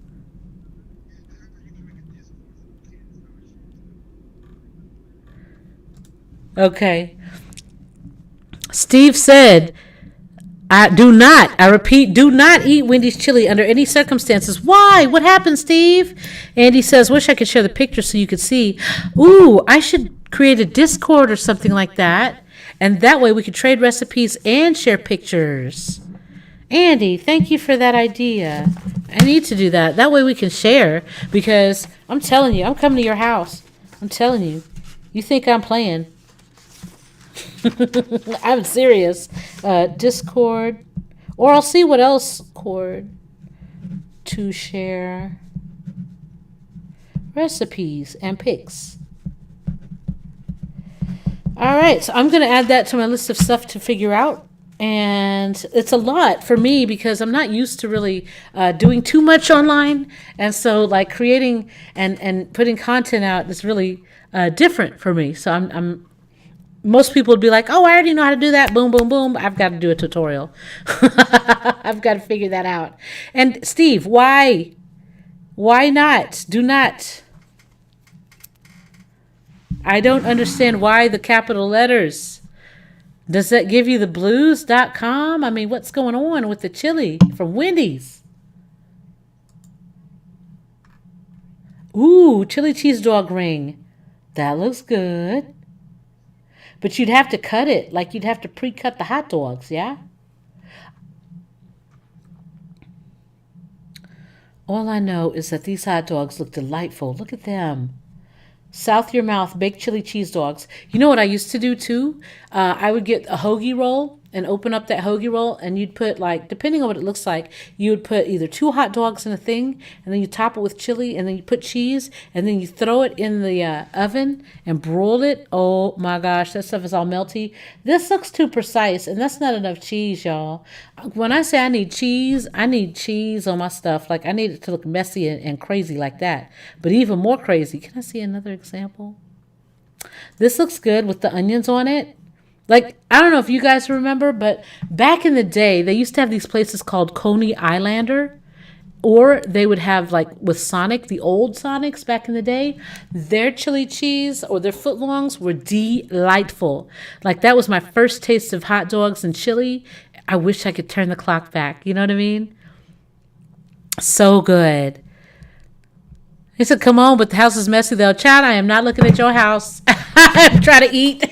Okay. Steve said, I repeat, do not eat Wendy's chili under any circumstances. Why? What happened, Steve? Andy says, wish I could share the picture so you could see. Ooh, I should create a Discord or something like that. And that way we could trade recipes and share pictures. Andy, thank you for that idea. I need to do that. That way we can share, because I'm telling you, I'm coming to your house. I'm telling you. You think I'm playing. I'm serious. Discord, or I'll see what else. Cord to share recipes and pics. All right, so I'm going to add that to my list of stuff to figure out. And it's a lot for me because I'm not used to really doing too much online. And so like creating and putting content out is really different for me. So I'm most people would be like, oh, I already know how to do that. Boom, boom, boom. I've got to do a tutorial. I've got to figure that out. And Steve, why? Why not? Do not. I don't understand why the capital letters. Does that give you the blues.com? I mean, what's going on with the chili from Wendy's? Ooh, chili cheese dog ring. That looks good. But you'd have to cut it. Like you'd have to pre-cut the hot dogs, yeah? All I know is that these hot dogs look delightful. Look at them. South your mouth, baked chili cheese dogs. You know what I used to do too? I would get a hoagie roll and open up that hoagie roll, and you'd put, like, depending on what it looks like, you would put either 2 hot dogs in a thing, and then you top it with chili, and then you put cheese, and then you throw it in the oven and broil it. Oh my gosh, that stuff is all melty. This looks too precise, and that's not enough cheese, y'all. When I say I need cheese on my stuff. Like, I need it to look messy and crazy like that. But even more crazy. Can I see another example? This looks good with the onions on it. Like, I don't know if you guys remember, but back in the day, they used to have these places called Coney Islander, or they would have, like, with Sonic, the old Sonics back in the day, their chili cheese or their footlongs were delightful. Like, that was my first taste of hot dogs and chili. I wish I could turn the clock back. You know what I mean? So good. He said, come on, but the house is messy, though. Chad, I am not looking at your house. I'm trying to eat.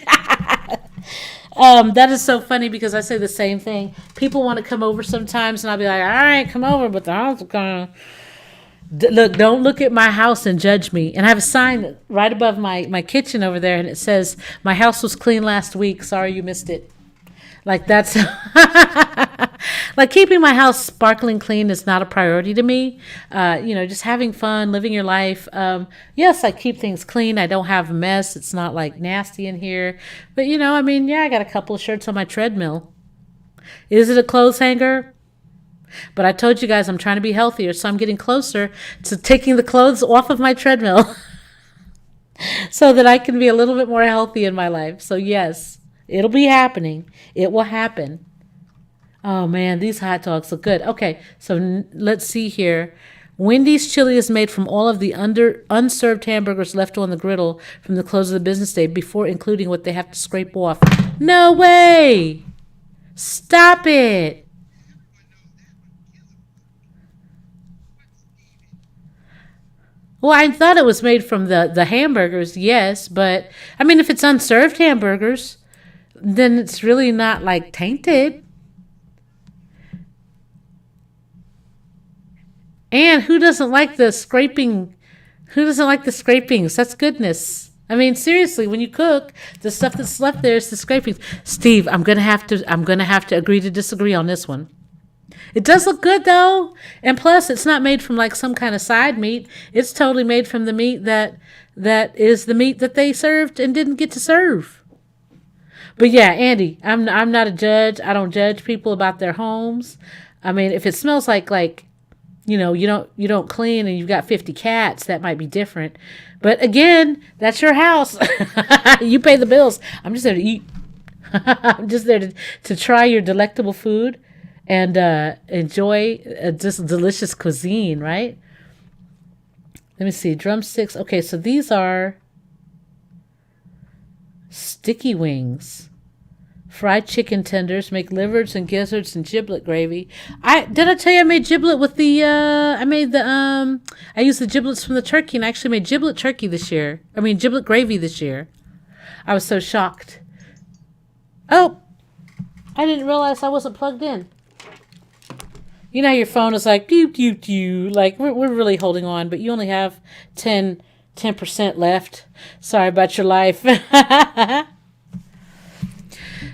That is so funny because I say the same thing. People want to come over sometimes, and I'll be like, all right, come over, but the house is kind of... Look, don't look at my house and judge me. And I have a sign right above my kitchen over there, and it says, my house was clean last week. Sorry you missed it. Like, that's... like, keeping my house sparkling clean is not a priority to me. Just having fun, living your life. Yes, I keep things clean. I don't have a mess. It's not, like, nasty in here. But, I got a couple of shirts on my treadmill. Is it a clothes hanger? But I told you guys I'm trying to be healthier, so I'm getting closer to taking the clothes off of my treadmill so that I can be a little bit more healthy in my life. So, yes. It'll be happening. It will happen. Oh, man, these hot dogs look good. Okay, so let's see here. Wendy's chili is made from all of the unserved hamburgers left on the griddle from the close of the business day before including what they have to scrape off. No way! Stop it! Well, I thought it was made from the hamburgers, yes, but, if it's unserved hamburgers... then it's really not, like, tainted. And who doesn't like the scraping? Who doesn't like the scrapings? That's goodness. Seriously, when you cook, the stuff that's left there is the scrapings. Steve, I'm gonna have to agree to disagree on this one. It does look good though. And plus it's not made from like some kind of side meat. It's totally made from the meat that is the meat that they served and didn't get to serve. But yeah, Andy, I'm not a judge. I don't judge people about their homes. I mean, if it smells like you know, you don't clean and you've got 50 cats, that might be different. But again, that's your house. You pay the bills. I'm just there to eat. I'm just there to try your delectable food and enjoy just delicious cuisine, right? Let me see. Drumsticks. Okay, so these are sticky wings. Fried chicken tenders, make livers and gizzards and giblet gravy. Did I tell you I made giblet with the I used the giblets from the turkey and I actually made giblet turkey this year. I mean giblet gravy this year. I was so shocked. Oh, I didn't realize I wasn't plugged in. You know how your phone is like doo doo doo, like we're really holding on, but you only have 10% left. Sorry about your life.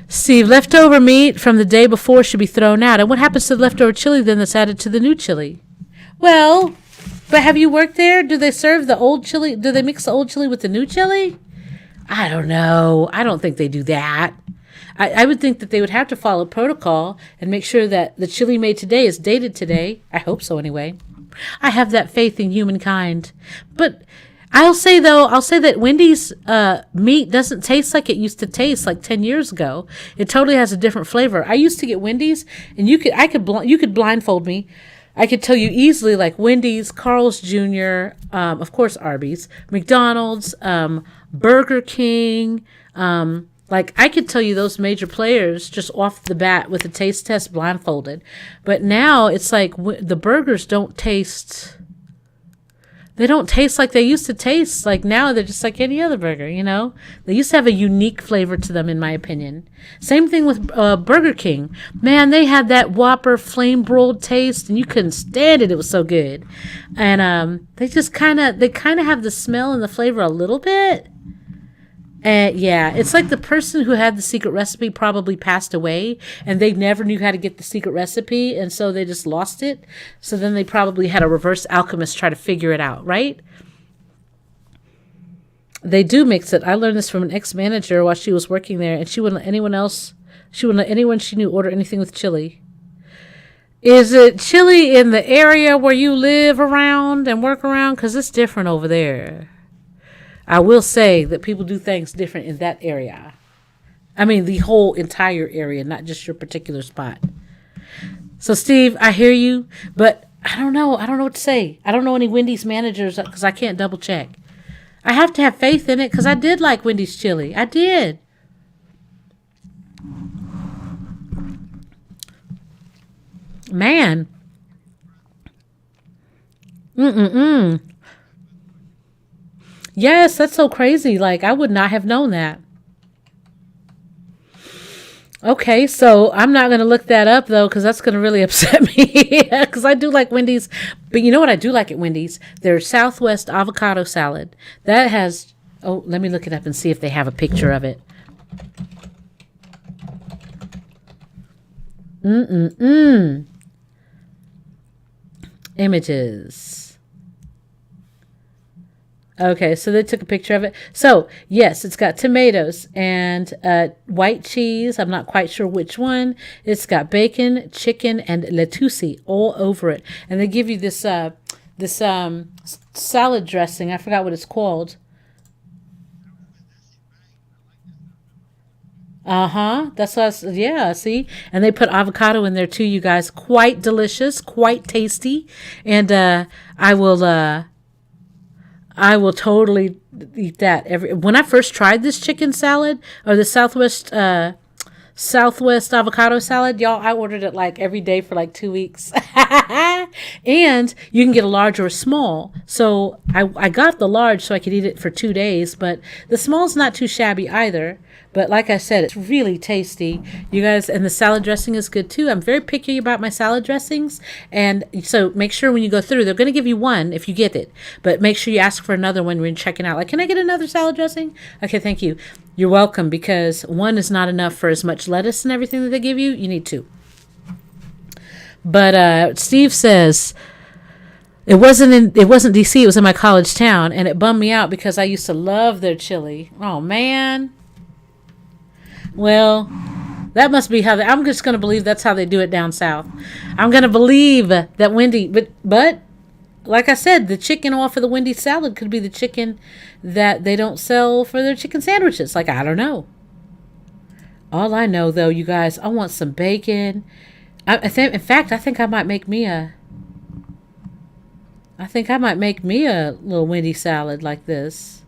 Steve, leftover meat from the day before should be thrown out. And what happens to the leftover chili then that's added to the new chili? Well, but have you worked there? Do they serve the old chili? Do they mix the old chili with the new chili? I don't know. I don't think they do that. I would think that they would have to follow protocol and make sure that the chili made today is dated today. I hope so anyway. I have that faith in humankind. But I'll say that Wendy's meat doesn't taste like it used to taste like 10 years ago. It totally has a different flavor. I used to get Wendy's and you could blindfold me. I could tell you easily like Wendy's, Carl's Jr., of course Arby's, McDonald's, Burger King, like I could tell you those major players just off the bat with a taste test blindfolded. But now it's like the burgers don't taste like they used to taste. Like now they're just like any other burger, you know? They used to have a unique flavor to them, in my opinion. Same thing with Burger King. Man, they had that Whopper flame broiled taste and you couldn't stand it. It was so good. And they kind of have the smell and the flavor a little bit. Yeah, it's like the person who had the secret recipe probably passed away and they never knew how to get the secret recipe and so they just lost it. So then they probably had a reverse alchemist try to figure it out, right? They do mix it. I learned this from an ex-manager while she was working there and she wouldn't let anyone she knew order anything with chili. Is it chili in the area where you live around and work around? Because it's different over there. I will say that people do things different in that area. I mean, the whole entire area, not just your particular spot. So, Steve, I hear you, but I don't know. I don't know what to say. I don't know any Wendy's managers because I can't double check. I have to have faith in it because I did like Wendy's chili. I did. Man. Yes, that's so crazy. Like, I would not have known that. Okay, so I'm not going to look that up, though, because that's going to really upset me. Because I do like Wendy's. But you know what I do like at Wendy's? Their Southwest avocado salad. That has... Oh, let me look it up and see if they have a picture of it. Images. Okay, so they took a picture of it. So, yes, it's got tomatoes and white cheese. I'm not quite sure which one. It's got bacon, chicken, and lettuce all over it. And they give you this salad dressing. I forgot what it's called. That's what yeah, see? And they put avocado in there too, you guys. Quite delicious, quite tasty. And I will totally eat that. When I first tried this chicken salad or the Southwest avocado salad, y'all, I ordered it like every day for like 2 weeks. And you can get a large or a small. So I got the large so I could eat it for 2 days, but the small's not too shabby either. But like I said, it's really tasty, you guys, and the salad dressing is good too. I'm very picky about my salad dressings, and so make sure when you go through, they're going to give you one if you get it, but make sure you ask for another one when you're checking out. Like, can I get another salad dressing? Okay, thank you. You're welcome, because one is not enough for as much lettuce and everything that they give you. You need two. But Steve says it wasn't DC, it was in my college town, and it bummed me out because I used to love their chili. Oh man. Well, that must be how I'm just going to believe that's how they do it down south. I'm going to believe that Wendy, but like I said, the chicken off of the Wendy's salad could be the chicken that they don't sell for their chicken sandwiches. Like, I don't know. All I know, though, you guys, I want some bacon. I think I might make me a little Wendy salad like this.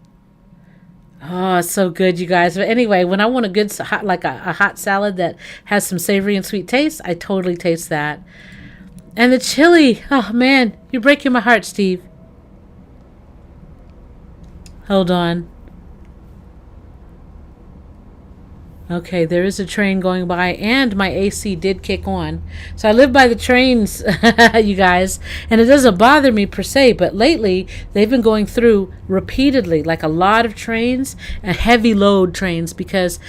Oh, it's so good, you guys. But anyway, when I want a good hot, like a hot salad that has some savory and sweet taste, I totally taste that. And the chili, oh man, you're breaking my heart, Steve. Hold on. Okay, there is a train going by, and my AC did kick on. So I live by the trains, you guys, and it doesn't bother me per se, but lately they've been going through repeatedly, like a lot of trains, and heavy load trains, because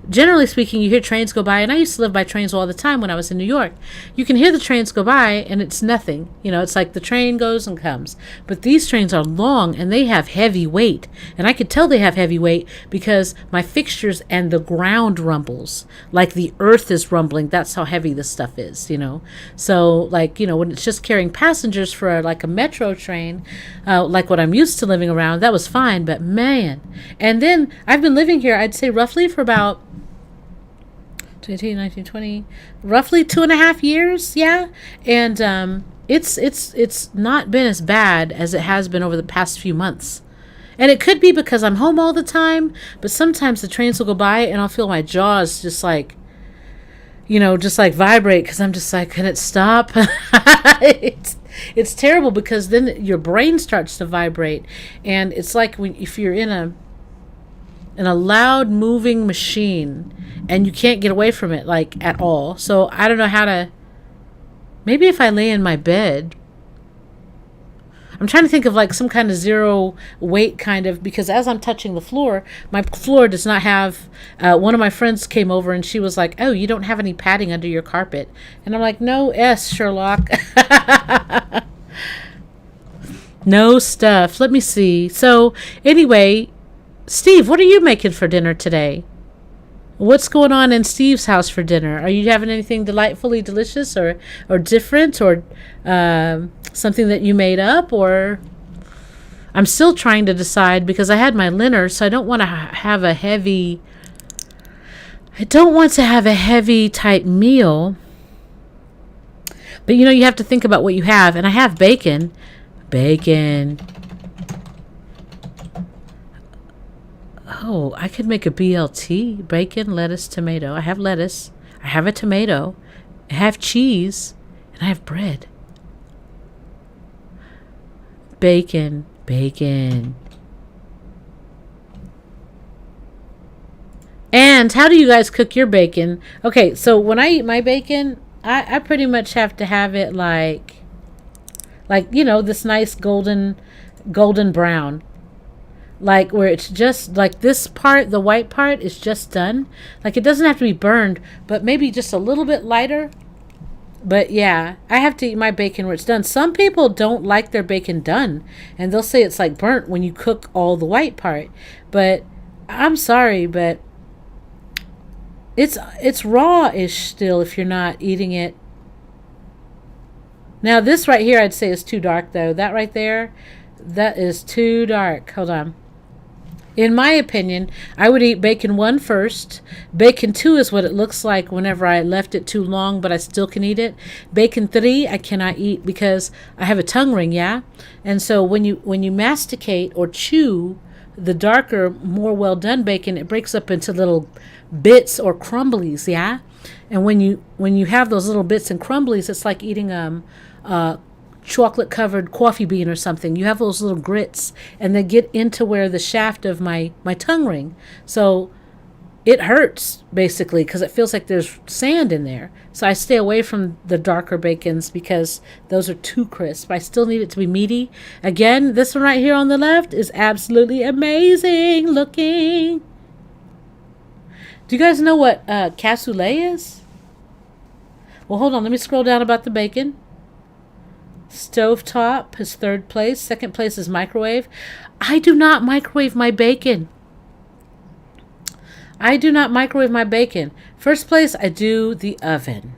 generally speaking, you hear trains go by, and I used to live by trains all the time when I was in New York. You can hear the trains go by, and it's nothing. You know, it's like the train goes and comes. But these trains are long, and they have heavy weight. And I could tell they have heavy weight because my fixtures and the ground rumbles. Like the earth is rumbling. That's how heavy this stuff is, you know. So, like, you know, when it's just carrying passengers for like a metro train, like what I'm used to living around, that was fine. But, man. And then I've been living here, I'd say roughly for about 19, 20, roughly 2.5 years, yeah. And it's not been as bad as it has been over the past few months. And it could be because I'm home all the time, but sometimes the trains will go by and I'll feel my jaws just like, you know, just like vibrate, because I'm just like, can it stop? It's terrible, because then your brain starts to vibrate, and it's like if you're in a loud moving machine and you can't get away from it, like, at all. So I don't know how to, maybe if I lay in my bed, I'm trying to think of like some kind of zero weight kind of, because as I'm touching the floor, my floor does not have, one of my friends came over and she was like, oh, you don't have any padding under your carpet. And I'm like, no, Sherlock. No stuff. Let me see. So anyway, Steve, what are you making for dinner today? What's going on in Steve's house for dinner? Are you having anything delightfully delicious or different, or something that you made up? Or I'm still trying to decide, because I had my dinner, so I don't want to have a heavy type meal. But you know, you have to think about what you have, and I have bacon. Oh, I could make a BLT. Bacon, lettuce, tomato. I have lettuce. I have a tomato. I have cheese. And I have bread. Bacon. And how do you guys cook your bacon? Okay, so when I eat my bacon, I pretty much have to have it like, you know, this nice golden brown. Like where it's just like this part, the white part is just done. Like it doesn't have to be burned, but maybe just a little bit lighter. But yeah, I have to eat my bacon where it's done. Some people don't like their bacon done, and they'll say it's like burnt when you cook all the white part. But I'm sorry, but it's raw-ish still if you're not eating it. Now this right here I'd say is too dark though. That right there, that is too dark. Hold on. In my opinion, I would eat bacon 1 first. Bacon 2 is what it looks like whenever I left it too long, but I still can eat it. Bacon 3 I cannot eat because I have a tongue ring, yeah? And so when you masticate or chew the darker, more well done bacon, it breaks up into little bits or crumblies, yeah? And when you have those little bits and crumblies, it's like eating chocolate covered coffee bean or something. You have those little grits, and they get into where the shaft of my tongue ring. So it hurts basically because it feels like there's sand in there. So I stay away from the darker bacons because those are too crisp. I still need it to be meaty. Again, this one right here on the left is absolutely amazing looking. Do you guys know what cassoulet is? Well, hold on. Let me scroll down about the bacon. Stovetop is third place. Second place is microwave. I do not microwave my bacon. I do not microwave my bacon. First place, I do the oven.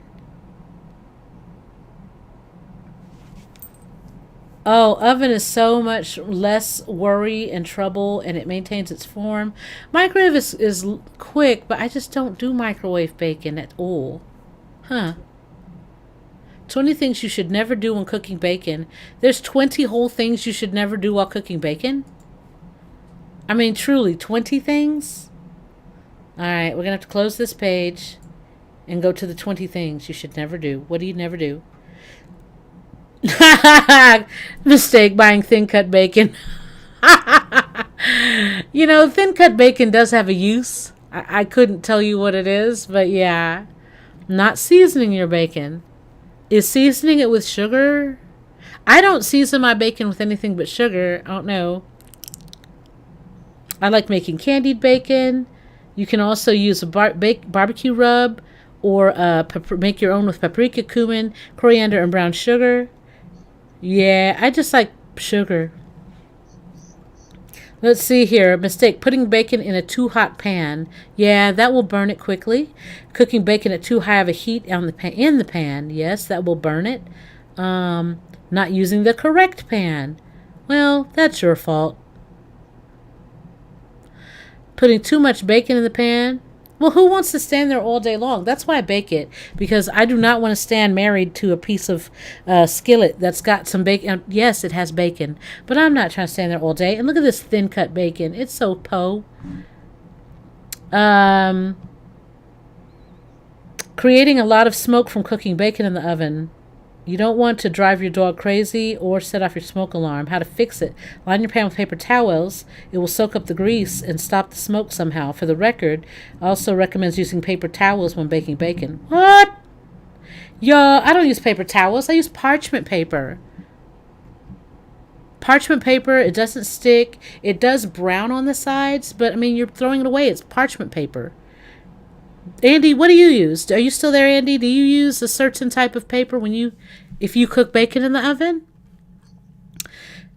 Oh, oven is so much less worry and trouble, and it maintains its form. Microwave is quick, but I just don't do microwave bacon at all. Huh. 20 things you should never do when cooking bacon. There's 20 whole things you should never do while cooking bacon? I mean, truly, 20 things? Alright, we're going to have to close this page and go to the 20 things you should never do. What do you never do? Mistake buying thin cut bacon. You know, thin cut bacon does have a use. I couldn't tell you what it is, but yeah. Not seasoning your bacon. Is seasoning it with sugar? I don't season my bacon with anything but sugar. I don't know. I like making candied bacon. You can also use a barbecue rub or make your own with paprika, cumin, coriander, and brown sugar. Yeah, I just like sugar. Let's see here. Mistake. Putting bacon in a too hot pan. Yeah, that will burn it quickly. Cooking bacon at too high of a heat on in the pan. Yes, that will burn it. Not using the correct pan. Well, that's your fault. Putting too much bacon in the pan. Well, who wants to stand there all day long? That's why I bake it, because I do not want to stand married to a piece of skillet that's got some bacon. Yes, it has bacon, but I'm not trying to stand there all day. And look at this thin cut bacon. It's so creating a lot of smoke from cooking bacon in the oven. You don't want to drive your dog crazy or set off your smoke alarm. How to fix it. Line your pan with paper towels. It will soak up the grease and stop the smoke somehow. For the record, also recommends using paper towels when baking bacon. What? Yo, I don't use paper towels. I use parchment paper. Parchment paper, it doesn't stick. It does brown on the sides, but I mean, you're throwing it away. It's parchment paper. Andy, what do you use? Are you still there, Andy? Do you use a certain type of paper if you cook bacon in the oven?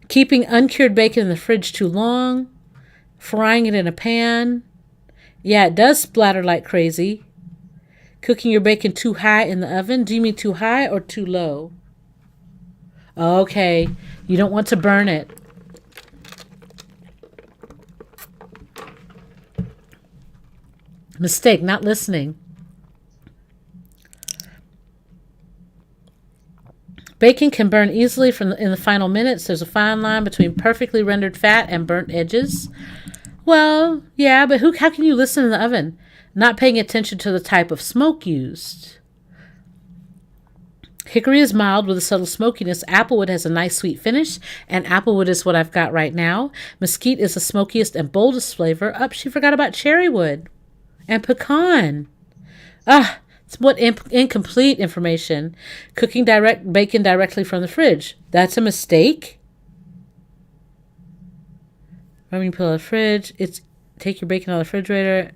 Keeping uncured bacon in the fridge too long. Frying it in a pan. Yeah, it does splatter like crazy. Cooking your bacon too high in the oven. Do you mean too high or too low? Okay, you don't want to burn it. Mistake, not listening. Bacon can burn easily in the final minutes. There's a fine line between perfectly rendered fat and burnt edges. Well, yeah, but how can you listen in the oven? Not paying attention to the type of smoke used. Hickory is mild with a subtle smokiness. Applewood has a nice sweet finish, and applewood is what I've got right now. Mesquite is the smokiest and boldest flavor. She forgot about cherrywood. And pecan. It's what incomplete information. Cooking bacon directly from the fridge. That's a mistake. When you pull out of the fridge, take your bacon out of the refrigerator.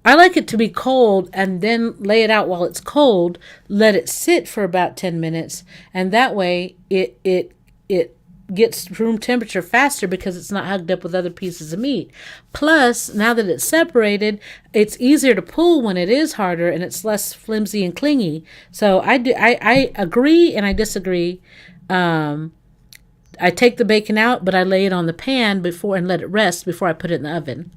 I like it to be cold and then lay it out while it's cold. Let it sit for about 10 minutes, and that way it gets room temperature faster because it's not hugged up with other pieces of meat. Plus, now that it's separated, it's easier to pull when it is harder, and it's less flimsy and clingy. So I agree and I disagree. I take the bacon out, but I lay it on the pan before and let it rest before I put it in the oven.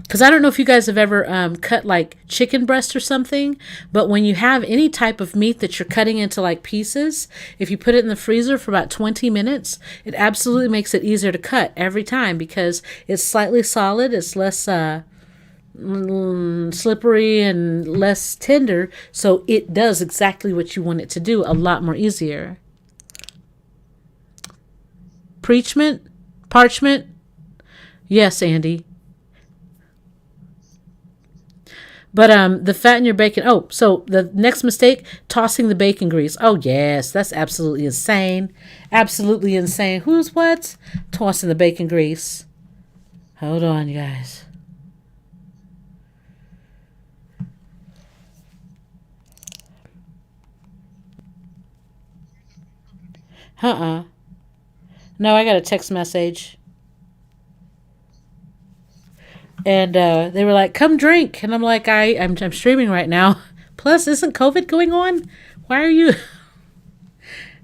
Because I don't know if you guys have ever cut like chicken breast or something, but when you have any type of meat that you're cutting into like pieces, if you put it in the freezer for about 20 minutes, it absolutely makes it easier to cut every time because it's slightly solid, it's less slippery and less tender, so it does exactly what you want it to do a lot more easier. Parchment? Yes, Andy. But the fat in your bacon. Oh, so the next mistake, tossing the bacon grease. Oh, yes, that's absolutely insane. Absolutely insane. Who's what? Tossing the bacon grease. Hold on, you guys. No, I got a text message. And they were like, come drink. And I'm like, I'm streaming right now. Plus, isn't COVID going on? Why are you...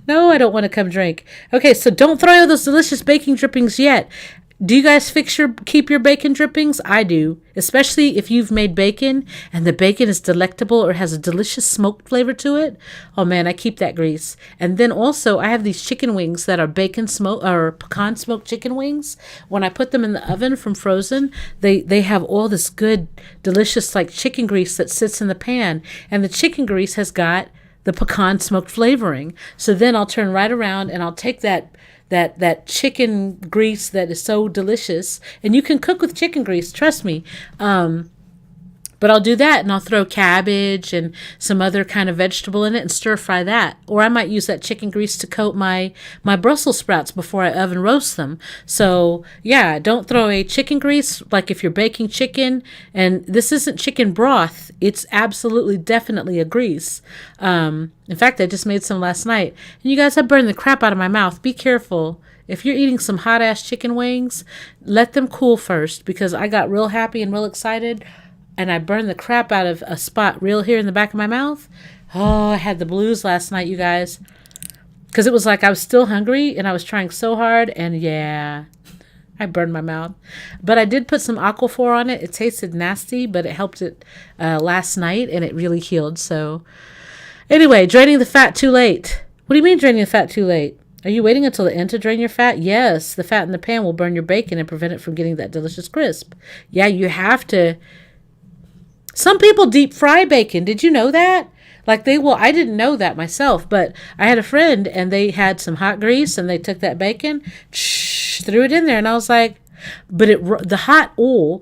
No, I don't want to come drink. Okay, so don't throw out those delicious baking drippings yet. Do you guys keep your bacon drippings? I do, especially if you've made bacon and the bacon is delectable or has a delicious smoked flavor to it. Oh man, I keep that grease. And then also I have these chicken wings that are bacon smoke or pecan smoked chicken wings. When I put them in the oven from frozen, they have all this good, delicious like chicken grease that sits in the pan, and the chicken grease has got the pecan smoked flavoring. So then I'll turn right around and I'll take that chicken grease that is so delicious, and you can cook with chicken grease, trust me. But I'll do that, and I'll throw cabbage and some other kind of vegetable in it and stir fry that. Or I might use that chicken grease to coat my Brussels sprouts before I oven roast them. So yeah, don't throw a chicken grease like if you're baking chicken. And this isn't chicken broth. It's absolutely definitely a grease. In fact, I just made some last night. And you guys, I burned the crap out of my mouth. Be careful. If you're eating some hot ass chicken wings, let them cool first, because I got real happy and real excited. And I burned the crap out of a spot real here in the back of my mouth. Oh, I had the blues last night, you guys. Because it was like I was still hungry and I was trying so hard. And yeah, I burned my mouth. But I did put some Aquaphor on it. It tasted nasty, but it helped it last night and it really healed. So anyway, draining the fat too late. What do you mean draining the fat too late? Are you waiting until the end to drain your fat? Yes, the fat in the pan will burn your bacon and prevent it from getting that delicious crisp. Yeah, you have to... Some people deep fry bacon. Did you know that? Like I didn't know that myself, but I had a friend and they had some hot grease and they took that bacon, threw it in there, and I was like, but the hot oil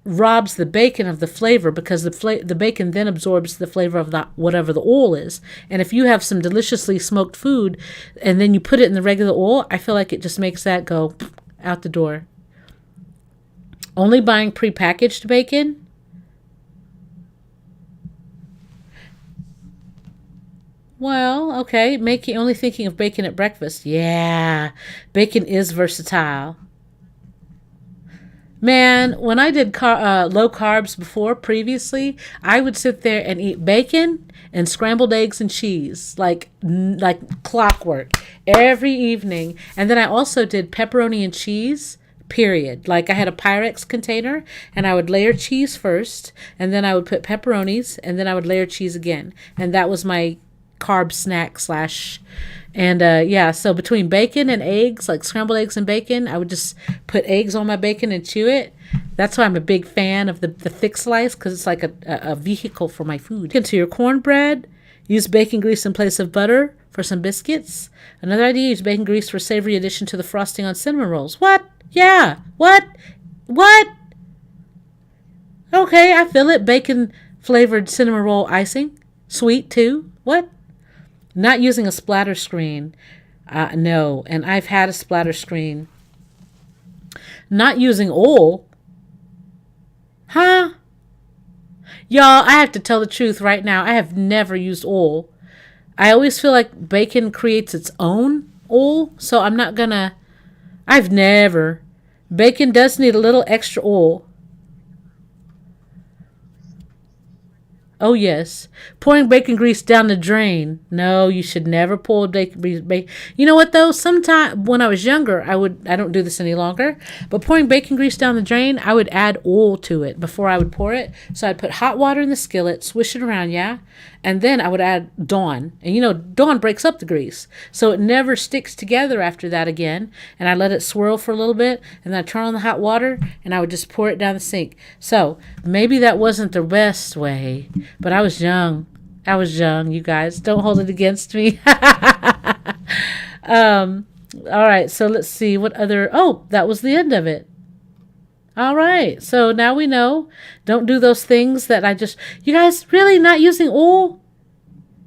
robs the bacon of the flavor, because the bacon then absorbs the flavor of whatever the oil is. And if you have some deliciously smoked food and then you put it in the regular oil, I feel like it just makes that go out the door. Only buying prepackaged bacon. Well, okay, only thinking of bacon at breakfast. Yeah, bacon is versatile. Man, when I did low carbs previously, I would sit there and eat bacon and scrambled eggs and cheese, like clockwork, every evening. And then I also did pepperoni and cheese, period. Like I had a Pyrex container, and I would layer cheese first, and then I would put pepperonis, and then I would layer cheese again. And that was my carb snack / and yeah, so between bacon and eggs, like scrambled eggs and bacon, I would just put eggs on my bacon and chew it. That's why I'm a big fan of the thick slice, because it's like a vehicle for my food. Into your cornbread, use bacon grease in place of butter for some biscuits. Another idea, use bacon grease for savory addition to the frosting on cinnamon rolls. What? Yeah. What? Okay, I feel it. Bacon flavored cinnamon roll icing. Sweet too. What? Not using a splatter screen. No, and I've had a splatter screen. Not using oil. Huh? Y'all, I have to tell the truth right now. I have never used oil. I always feel like bacon creates its own oil, so I'm not gonna... I've never... Bacon does need a little extra oil. Oh, yes. Pouring bacon grease down the drain. No, you should never pour bacon grease. You know what, though? Sometime when I was younger, I don't do this any longer, but pouring bacon grease down the drain, I would add oil to it before I would pour it. So I'd put hot water in the skillet, swish it around, yeah? And then I would add Dawn. And Dawn breaks up the grease. So it never sticks together after that again. And I let it swirl for a little bit, and then I turn on the hot water, and I would just pour it down the sink. So maybe that wasn't the best way. But I was young. You guys. Don't hold it against me. All right, so let's see what other... Oh, that was the end of it. All right, so now we know. Don't do those things that I just... You guys, really not using oil?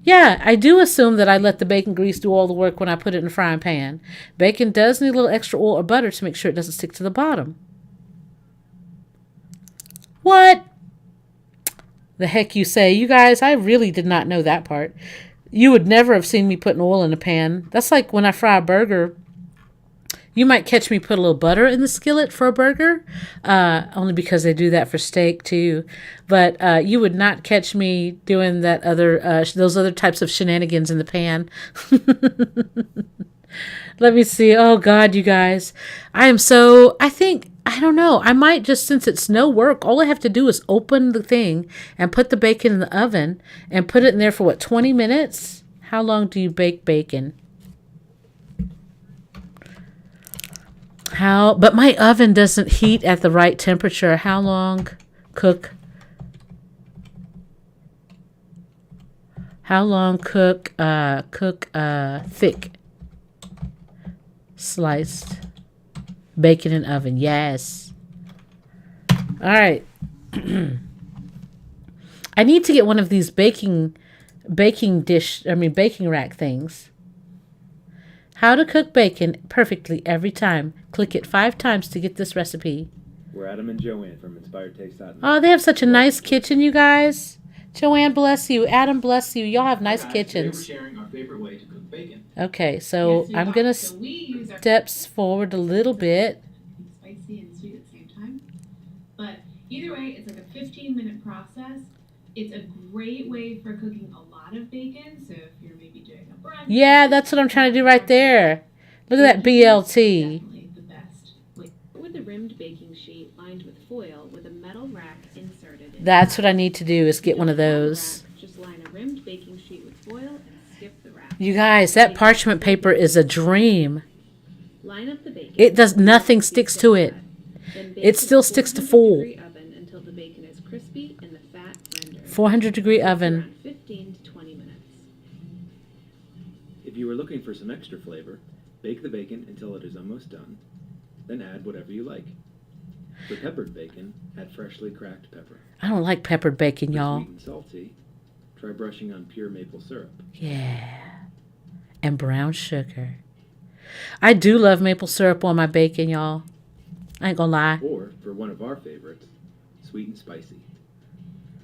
Yeah, I do assume that I let the bacon grease do all the work when I put it in the frying pan. Bacon does need a little extra oil or butter to make sure it doesn't stick to the bottom. What? The heck you say? You guys, I really did not know that part. You would never have seen me putting oil in a pan. That's like when I fry a burger. You might catch me put a little butter in the skillet for a burger, only because they do that for steak too. But you would not catch me doing that those other types of shenanigans in the pan. Let me see. Oh God, you guys, I don't know. I might just, since it's no work, all I have to do is open the thing and put the bacon in the oven and put it in there for what, 20 minutes? How long do you bake bacon? But my oven doesn't heat at the right temperature. How long cook? How long cook thick sliced bacon in oven? Yes. All right. I need to get one of these baking rack things. How to cook bacon perfectly every time. Click it 5 times to get this recipe. We're Adam and Joanne from InspiredTaste.net. Oh, they have such a nice kitchen, you guys. Joanne, bless you. Adam, bless you. Y'all have nice kitchens. Today we're sharing our favorite way to cook bacon. Okay, so I'm going to steps forward a little bit. Spicy and sweet at the same time. But either way, it's like a 15-minute process. It's a great way for cooking a lot of bacon. So if you're maybe doing a brunch. Yeah, that's what I'm trying to do right there. Look at that BLT. Definitely the best. With a rimmed baking sheet lined with foil with a metal rack inserted in. That's what I need to do, is get one of those. Just line a rimmed baking sheet with foil and skip the rack. You guys, that parchment paper is a dream. Line up the bacon. Nothing sticks to it. It still sticks to full. 400-degree oven until the bacon is crispy and the fat rendered. 400-degree oven. Around 15 to 20 minutes. If you are looking for some extra flavor, bake the bacon until it is almost done. Then add whatever you like. For peppered bacon, add freshly cracked pepper. I don't like peppered bacon, For y'all. sweet and salty, try brushing on pure maple syrup. Yeah. And brown sugar. I do love maple syrup on my bacon, y'all. I ain't gonna lie. Or, for one of our favorites, sweet and spicy.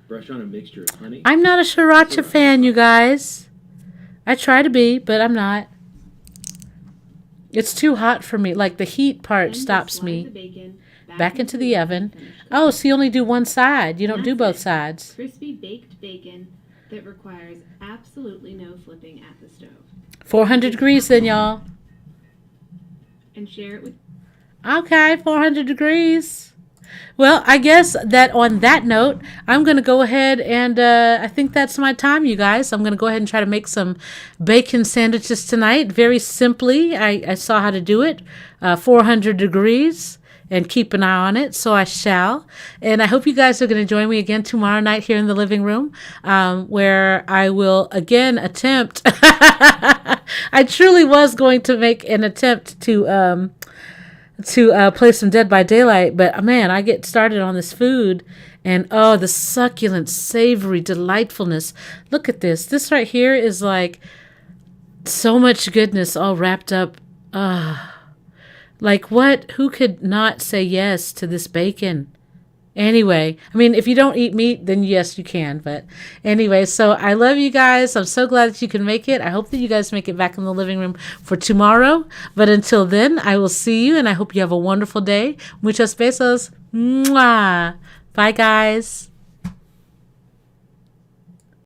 Brush on a mixture of honey. I'm not a sriracha fan, you guys. I try to be, but I'm not. It's too hot for me. Like, the heat part stops me. Back into the oven. Oh, so you only do one side. You don't do both sides. Crispy baked bacon that requires absolutely no flipping at the stove. 400 degrees then, y'all. And share it with. Okay, 400 degrees. Well, I guess that on that note, I'm going to go ahead and I think that's my time, you guys. I'm going to go ahead and try to make some bacon sandwiches tonight. Very simply, I saw how to do it. 400 degrees. And keep an eye on it, so I shall. And I hope you guys are going to join me again tomorrow night here in the living room, where I will again attempt. I truly was going to make an attempt to play some Dead by Daylight, but man, I get started on this food, and oh, the succulent, savory delightfulness. Look at this. This right here is like so much goodness all wrapped up. Like what? Who could not say yes to this bacon? Anyway, I mean, if you don't eat meat, then yes, you can. But anyway, so I love you guys. I'm so glad that you can make it. I hope that you guys make it back in the living room for tomorrow. But until then, I will see you, and I hope you have a wonderful day. Muchos besos. Mwah. Bye, guys.